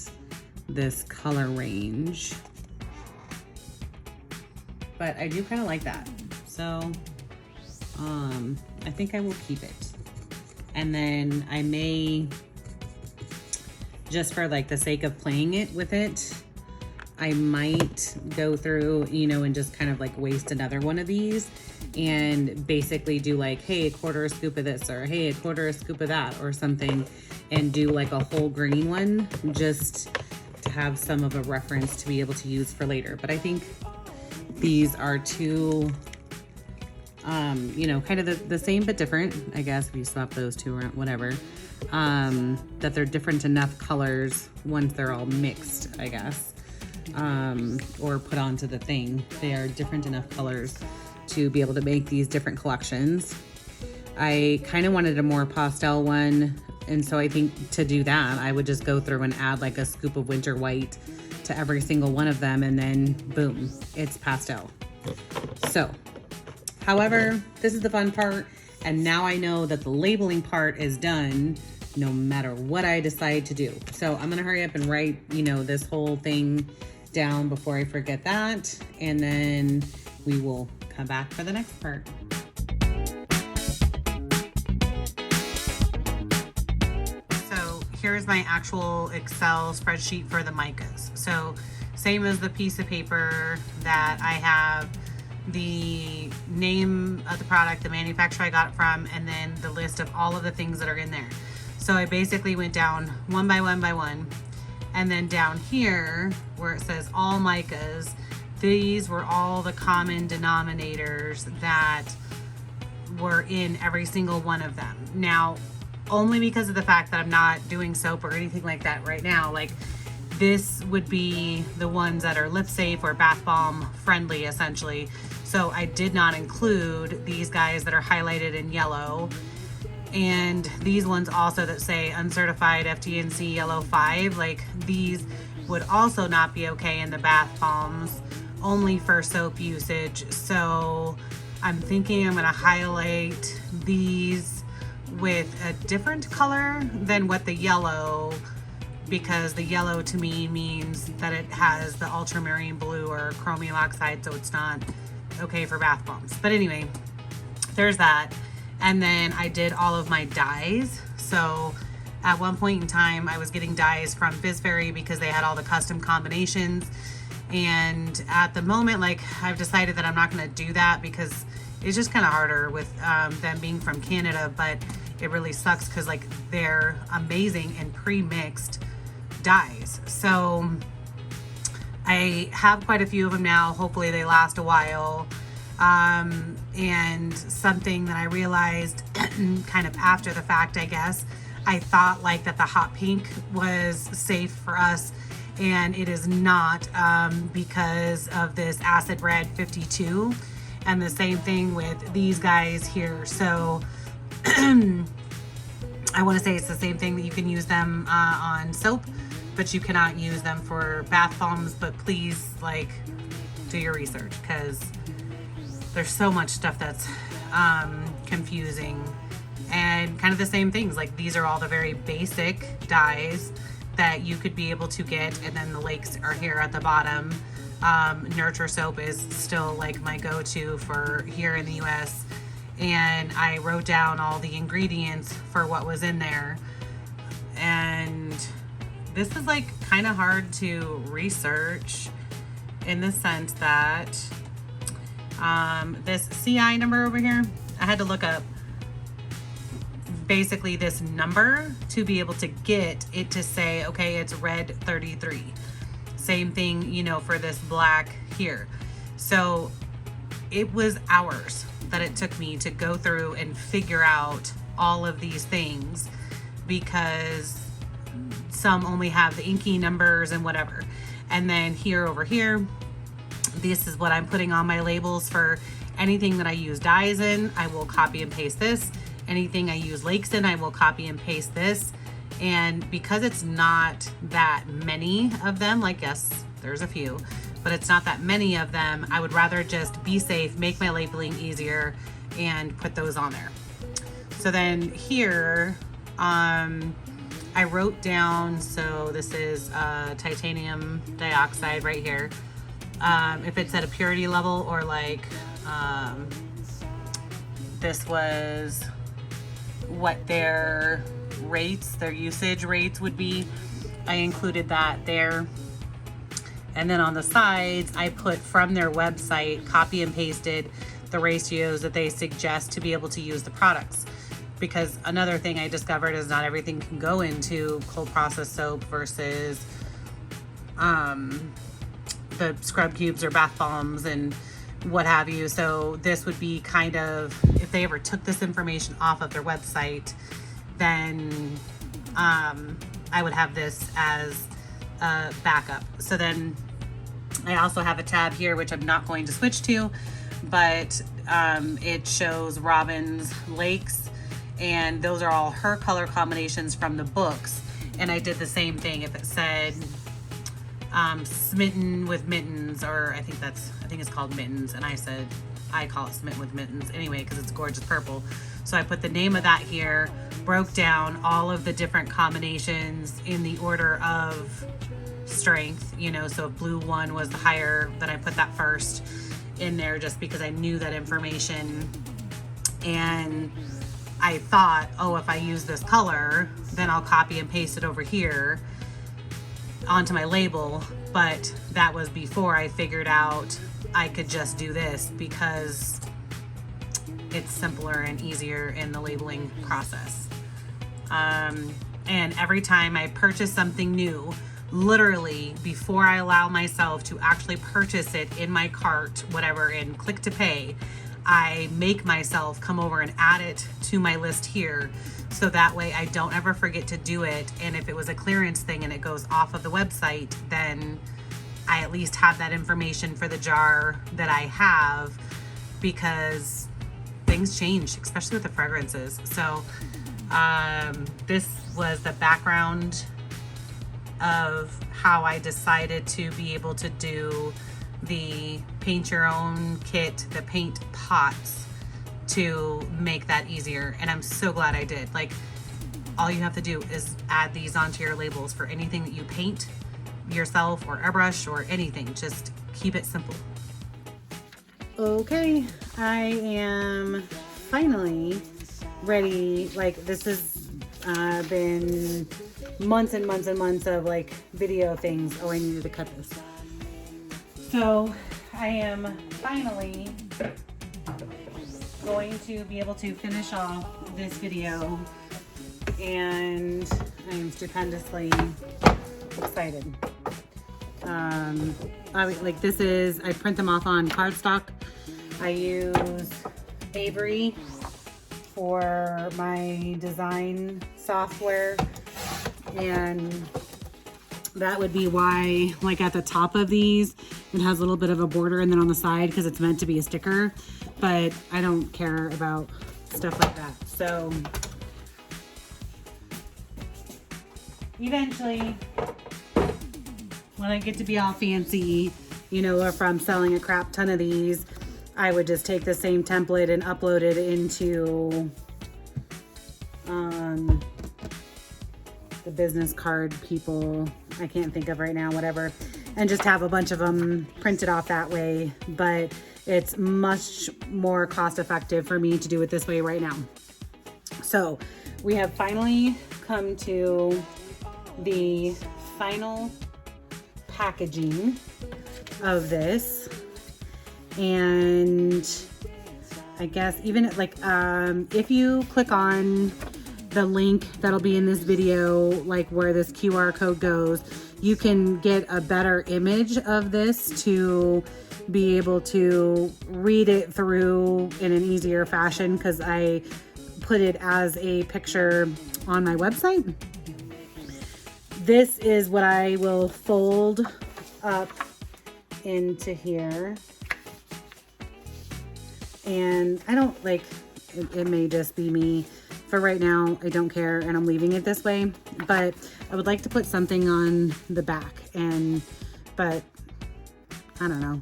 this color range. But I do kind of like that. So I think I will keep it. And then I may, just for like the sake of playing it with it, I might go through, you know, and just kind of like waste another one of these and basically do like, hey, 1/4 scoop of this, or hey, 1/4 scoop of that, or something, and do like a whole green one just to have some of a reference to be able to use for later. But I think these are two, you know, kind of the same but different, I guess, if you swap those two around, whatever, that they're different enough colors once they're all mixed, I guess. Or put onto the thing. They are different enough colors to be able to make these different collections. I kind of wanted a more pastel one, and so I think to do that, I would just go through and add like a scoop of winter white to every single one of them, and then boom, it's pastel. So, however, this is the fun part, and now I know that the labeling part is done no matter what I decide to do. So I'm gonna hurry up and write, you know, this whole thing down before I forget that, and then we will come back for the next part. So here's my actual Excel spreadsheet for the micas. So same as the piece of paper that I have the name of the product, the manufacturer I got it from, and then the list of all of the things that are in there. So I basically went down one by one by one. And then down here where it says all micas, these were all the common denominators that were in every single one of them. Now, only because of the fact that I'm not doing soap or anything like that right now, like this would be the ones that are lip safe or bath bomb friendly, essentially. So I did not include these guys that are highlighted in yellow. And these ones also that say uncertified FTNC yellow 5, like these would also not be okay in the bath bombs, only for soap usage. So I'm thinking I'm gonna highlight these with a different color than what the yellow, because the yellow to me means that it has the ultramarine blue or chromium oxide, so it's not okay for bath bombs. But anyway, there's that. And then I did all of my dyes. So at one point in time, I was getting dyes from BizFairy because they had all the custom combinations. And at the moment, like, I've decided that I'm not going to do that because it's just kind of harder with them being from Canada. But it really sucks because, like, they're amazing and pre-mixed dyes. So I have quite a few of them now. Hopefully they last a while. And something that I realized kind of after the fact, I guess, I thought like that the hot pink was safe for us, and it is not, because of this acid red 52, and the same thing with these guys here. So I want to say it's the same thing, that you can use them on soap, but you cannot use them for bath bombs. But please, like, do your research, because there's so much stuff that's confusing, and kind of the same things. Like, these are all the very basic dyes that you could be able to get, and then the lakes are here at the bottom. Nurture soap is still like my go-to for here in the US, and I wrote down all the ingredients for what was in there. And this is like kind of hard to research in the sense that this CI number over here, I had to look up basically this number to be able to get it to say, okay, it's red 33. Same thing, you know, for this black here. So it was hours that it took me to go through and figure out all of these things, because some only have the inky numbers and whatever. And then here over here, this is what I'm putting on my labels for anything that I use dyes in. I will copy and paste this. Anything I use lakes in, I will copy and paste this. And because it's not that many of them, like, yes, there's a few, but it's not that many of them, I would rather just be safe, make my labeling easier, and put those on there. So then here, I wrote down, so this is titanium dioxide right here. If it's at a purity level, or like, this was what their rates, their usage rates would be. I included that there. And then on the sides, I put from their website, copy and pasted the ratios that they suggest to be able to use the products. Because another thing I discovered is not everything can go into cold process soap versus the scrub cubes or bath bombs and what have you. So this would be kind of, if they ever took this information off of their website, then I would have this as a backup. So then I also have a tab here, which I'm not going to switch to, but it shows Robin's lakes, and those are all her color combinations from the books. And I did the same thing. If it said smitten with mittens, or I think it's called mittens, and I call it smitten with mittens anyway, because it's gorgeous purple. So I put the name of that here, broke down all of the different combinations in the order of strength, you know, so if blue one was the higher, then I put that first in there just because I knew that information. And I thought, oh, if I use this color, then I'll copy and paste it over here onto my label. But that was before I figured out I could just do this, because it's simpler and easier in the labeling process. And every time I purchase something new, literally before I allow myself to actually purchase it in my cart, whatever, and click to pay, I make myself come over and add it to my list here, so that way I don't ever forget to do it. And if it was a clearance thing and it goes off of the website, then I at least have that information for the jar that I have, because things change, especially with the fragrances. So this was the background of how I decided to be able to do the paint your own kit, the paint pots, to make that easier. And I'm so glad I did. Like, all you have to do is add these onto your labels for anything that you paint yourself or airbrush or anything. Just keep it simple. Okay, I am finally ready. Like, this has been months and months and months of like video things. Oh, I needed to cut this. So I am finally going to be able to finish off this video, and I am stupendously excited. Like, this is, I print them off on cardstock. I use Avery for my design software, and that would be why, like, at the top of these it has a little bit of a border, and then on the side, because it's meant to be a sticker, but I don't care about stuff like that. So eventually, when I get to be all fancy, you know, or if I'm selling a crap ton of these, I would just take the same template and upload it into the business card people, I can't think of right now, whatever, and just have a bunch of them printed off that way. But it's much more cost effective for me to do it this way right now. So we have finally come to the final packaging of this, and I guess even like if you click on the link that'll be in this video, like where this QR code goes, you can get a better image of this to be able to read it through in an easier fashion, because I put it as a picture on my website. This is what I will fold up into here. And I don't like, it may just be me. For right now, I don't care, and I'm leaving it this way, but I would like to put something on the back, but I don't know.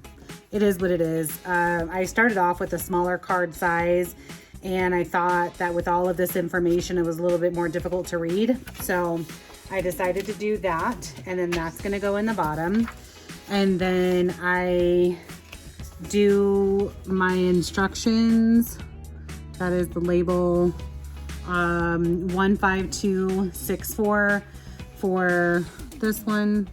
It is what it is. I started off with a smaller card size, and I thought that with all of this information, it was a little bit more difficult to read. So I decided to do that, and then that's gonna go in the bottom. And then I do my instructions. That is the label 15264 for this one.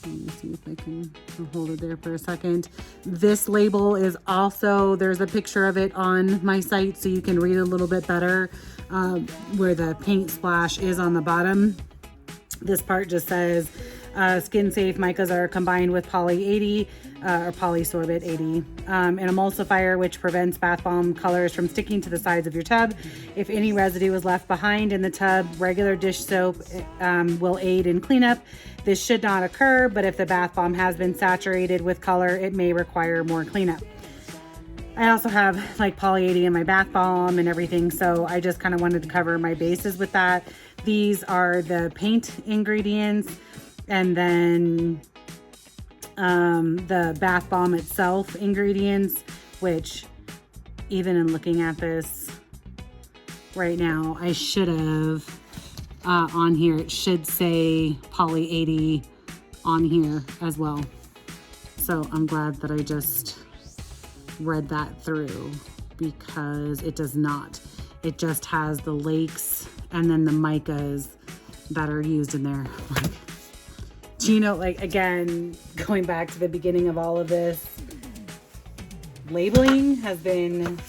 Let me see if I can hold it there for a second. This label is also, there's a picture of it on my site, so you can read a little bit better where the paint splash is on the bottom. This part just says skin safe micas are combined with poly 80 or polysorbate 80, an emulsifier which prevents bath bomb colors from sticking to the sides of your tub. If any residue is left behind in the tub, regular dish soap will aid in cleanup. This should not occur, but if the bath bomb has been saturated with color, it may require more cleanup. I also have like poly 80 in my bath bomb and everything, so I just kind of wanted to cover my bases with that. These are the paint ingredients, and then the bath bomb itself ingredients, which even in looking at this right now, I should have on here, it should say poly 80 on here as well. So I'm glad that I just read that through, because it does not. It just has the lakes and then the micas that are used in there. Like, do you know, like, again, going back to the beginning of all of this, labeling has been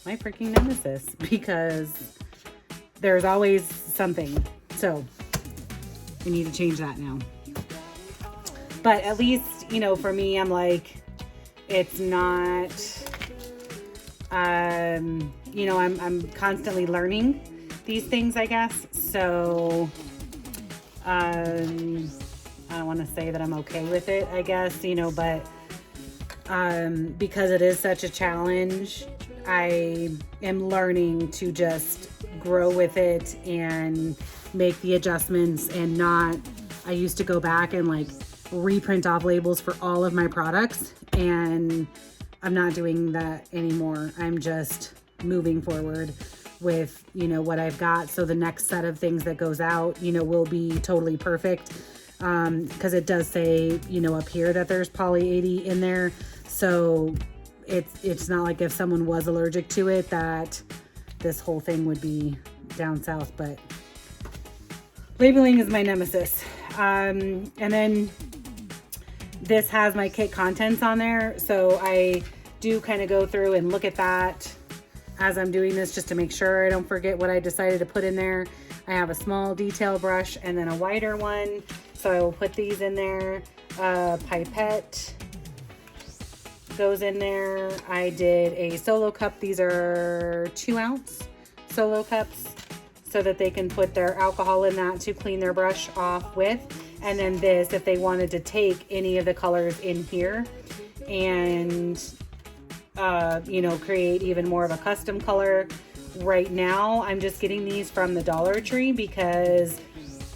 my freaking nemesis, because there's always something. So I need to change that now. But at least, you know, for me, I'm like, it's not, you know, I'm constantly learning these things, I guess. So, I don't want to say that I'm okay with it, I guess, you know, but because it is such a challenge, I am learning to just grow with it and make the adjustments, and not, I used to go back and like reprint off labels for all of my products, and I'm not doing that anymore. I'm just moving forward with, you know, what I've got. So the next set of things that goes out, you know, will be totally perfect. Because it does say, you know, up here that there's poly 80 in there. So it's not like if someone was allergic to it that this whole thing would be down south, but labeling is my nemesis. And then this has my kit contents on there. So I do kind of go through and look at that as I'm doing this, just to make sure I don't forget what I decided to put in there. I have a small detail brush and then a wider one. So I will put these in there. Pipette goes in there. I did a solo cup. These are 2-ounce solo cups so that they can put their alcohol in that to clean their brush off with. And then this, if they wanted to take any of the colors in here and, you know, create even more of a custom color. Right now, I'm just getting these from the Dollar Tree because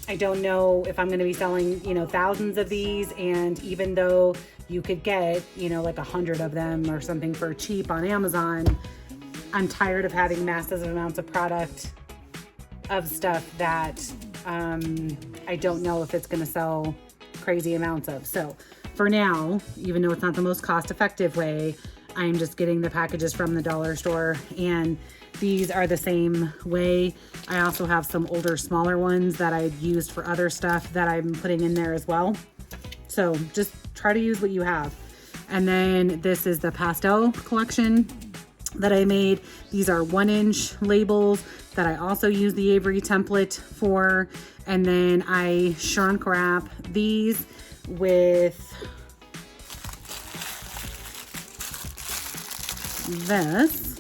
I don't know if I'm going to be selling, you know, thousands of these. And even though you could get, you know, like 100 of them or something for cheap on Amazon, I'm tired of having massive amounts of product of stuff that I don't know if it's going to sell crazy amounts of. So for now, even though it's not the most cost effective way, I'm just getting the packages from the dollar store, and these are the same way. I also have some older, smaller ones that I've used for other stuff that I'm putting in there as well. So just try to use what you have. And then this is the pastel collection that I made. These are 1-inch labels that I also use the Avery template for. And then I shrunk wrap these with this.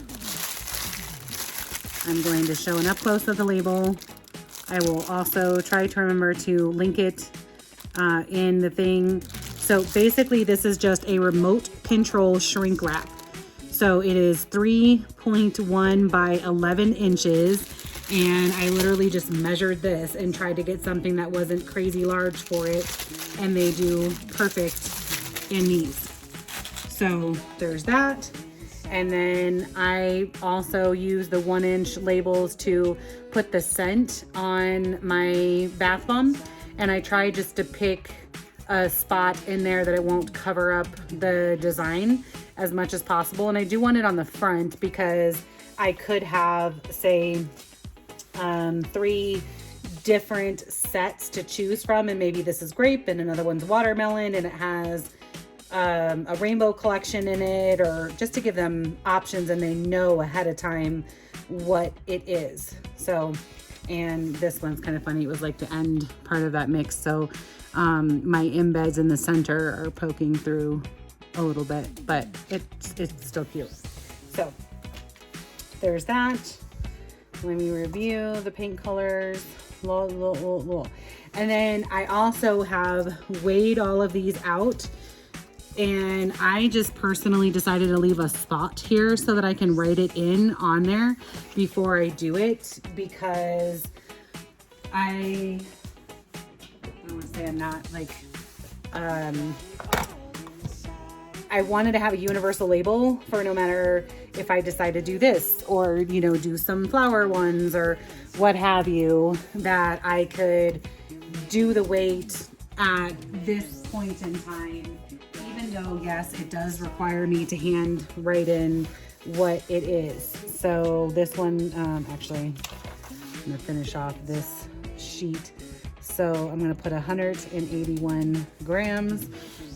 I'm going to show an up close of the label. I will also try to remember to link it in the thing. So basically this is just a remote control shrink wrap. So it is 3.1 by 11 inches. And I literally just measured this and tried to get something that wasn't crazy large for it. And they do perfect in these. So there's that. And then I also use the 1-inch labels to put the scent on my bath bomb. And I try just to pick a spot in there that it won't cover up the design as much as possible. And I do want it on the front because I could have, say, 3 different sets to choose from. And maybe this is grape and another one's watermelon and it has a rainbow collection in it, or just to give them options and they know ahead of time what it is. So, and this one's kind of funny. It was like the end part of that mix. So my embeds in the center are poking through a little bit, but it's still cute. So there's that. Let me review the paint colors. And then I also have weighed all of these out. And I just personally decided to leave a spot here so that I can write it in on there before I do it, because I want to say I'm not like, I wanted to have a universal label for no matter if I decide to do this or, you know, do some flower ones or what have you, that I could do the weight at this point in time. Even though, yes, it does require me to hand write in what it is. So this one, actually, I'm gonna finish off this sheet. So I'm gonna put 181 grams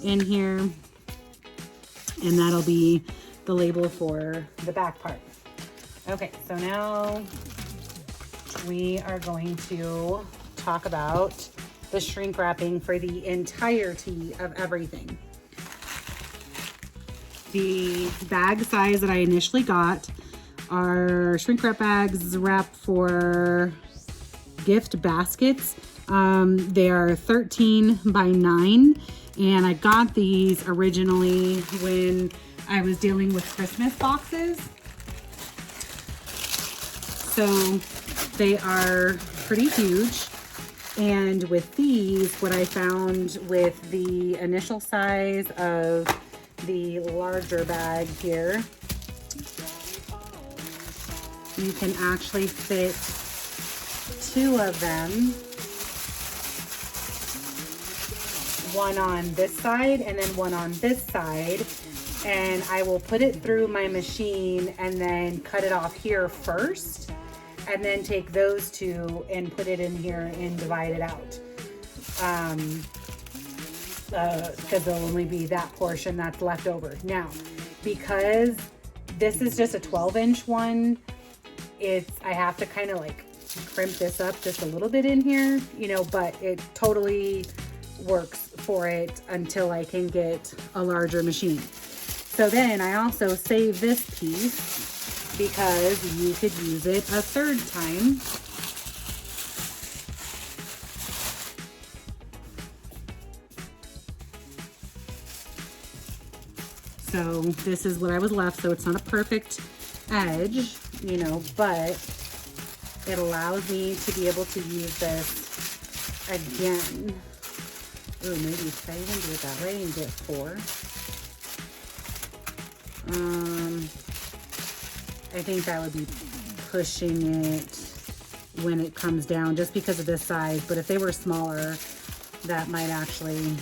in here, and that'll be the label for the back part. Okay, so now we are going to talk about the shrink wrapping for the entirety of everything. The bag size that I initially got are shrink wrap bags wrapped for gift baskets. They are 13 by 9, and I got these originally when I was dealing with Christmas boxes. So they are pretty huge. And with these, what I found with the initial size of the larger bag here, you can actually fit 2 of them, one on this side and then one on this side, and I will put it through my machine and then cut it off here first, and then take those 2 and put it in here and divide it out, because there'll only be that portion that's left over. Now, because this is just a 12-inch one, I have to kind of like crimp this up just a little bit in here, you know, but it totally works for it until I can get a larger machine. So then I also save this piece because you could use it a third time. So this is what I was left. So it's not a perfect edge, you know, but it allows me to be able to use this again. Ooh, maybe if I even do it that way and get 4. I think that would be pushing it when it comes down just because of this size, but if they were smaller, that might actually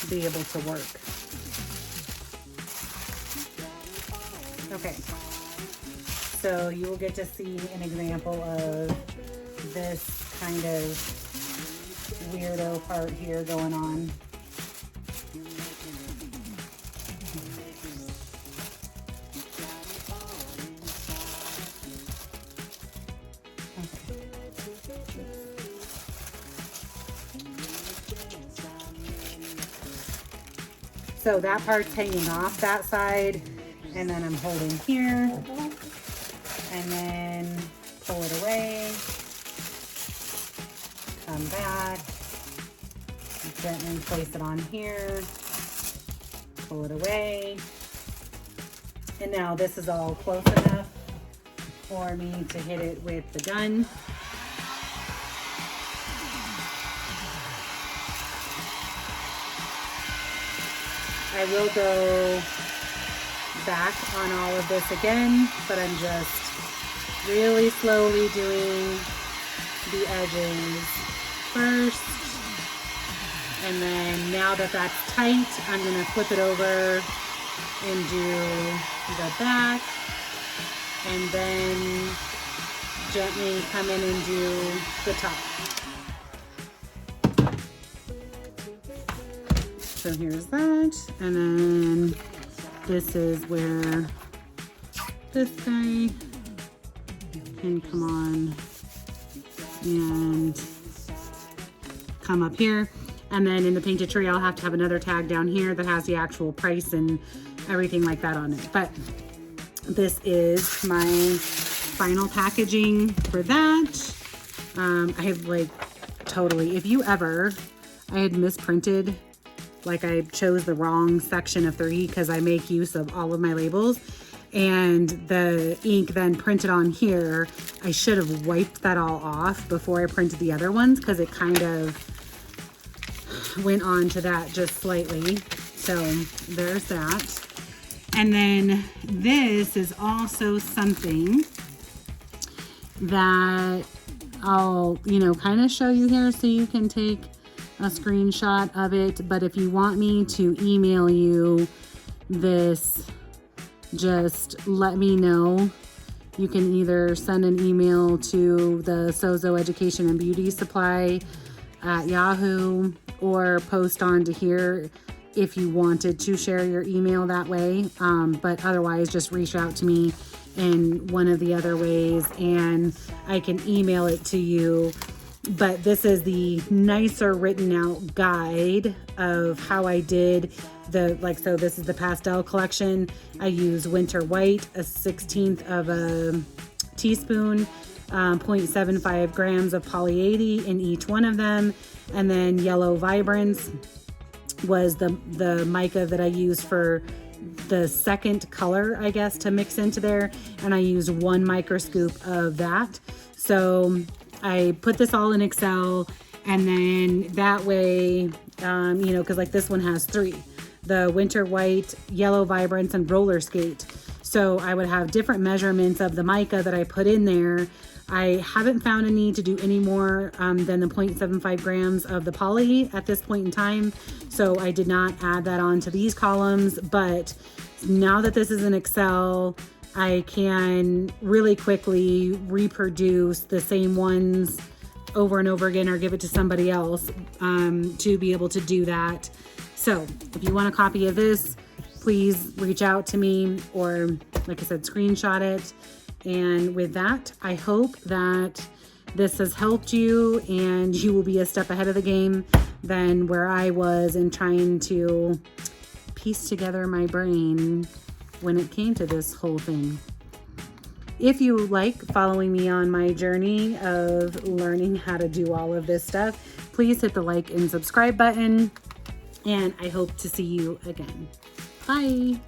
be able to work. Okay, so you will get to see an example of this kind of weirdo part here going on. So that part's hanging off that side, and then I'm holding here, and then pull it away, come back, gently place it on here, pull it away, and now this is all close enough for me to hit it with the gun. I will go back on all of this again, but I'm just really slowly doing the edges first. And then now that that's tight, I'm gonna flip it over and do the back, and then gently come in and do the top. So here's that, and then this is where this guy can come on and come up here. And then in the painted tree, I'll have to have another tag down here that has the actual price and everything like that on it. But this is my final packaging for that. I have like totally, if you ever, I had misprinted, like I chose the wrong section of 3 because I make use of all of my labels, and the ink then printed on here. I should have wiped that all off before I printed the other ones because it kind of went on to that just slightly. So there's that. And then this is also something that I'll, kind of show you here so you can take a screenshot of it. But if you want me to email you this, just let me know. You can either send an email to the Sozo Education and Beauty Supply at Yahoo, or post onto here if you wanted to share your email that way. But otherwise, just reach out to me in one of the other ways and I can email it to you. But this is the nicer written out guide of how I did so this is the pastel collection. I use winter white, a 1/16 of a teaspoon, 0.75 grams of poly 80 in each one of them. And then yellow vibrance was the mica that I used for the second color, I guess, to mix into there. And I used 1 microscoop of that. So I put this all in Excel, and then that way, because like this one has 3. the winter white, yellow vibrance, and roller skate. So I would have different measurements of the mica that I put in there. I haven't found a need to do any more than the 0.75 grams of the poly at this point in time. So I did not add that on to these columns, but now that this is in Excel, I can really quickly reproduce the same ones over and over again, or give it to somebody else to be able to do that. So if you want a copy of this, please reach out to me, or like I said, screenshot it. And with that, I hope that this has helped you and you will be a step ahead of the game than where I was in trying to piece together my brain when it came to this whole thing. If you like following me on my journey of learning how to do all of this stuff, please hit the like and subscribe button. And I hope to see you again. Bye.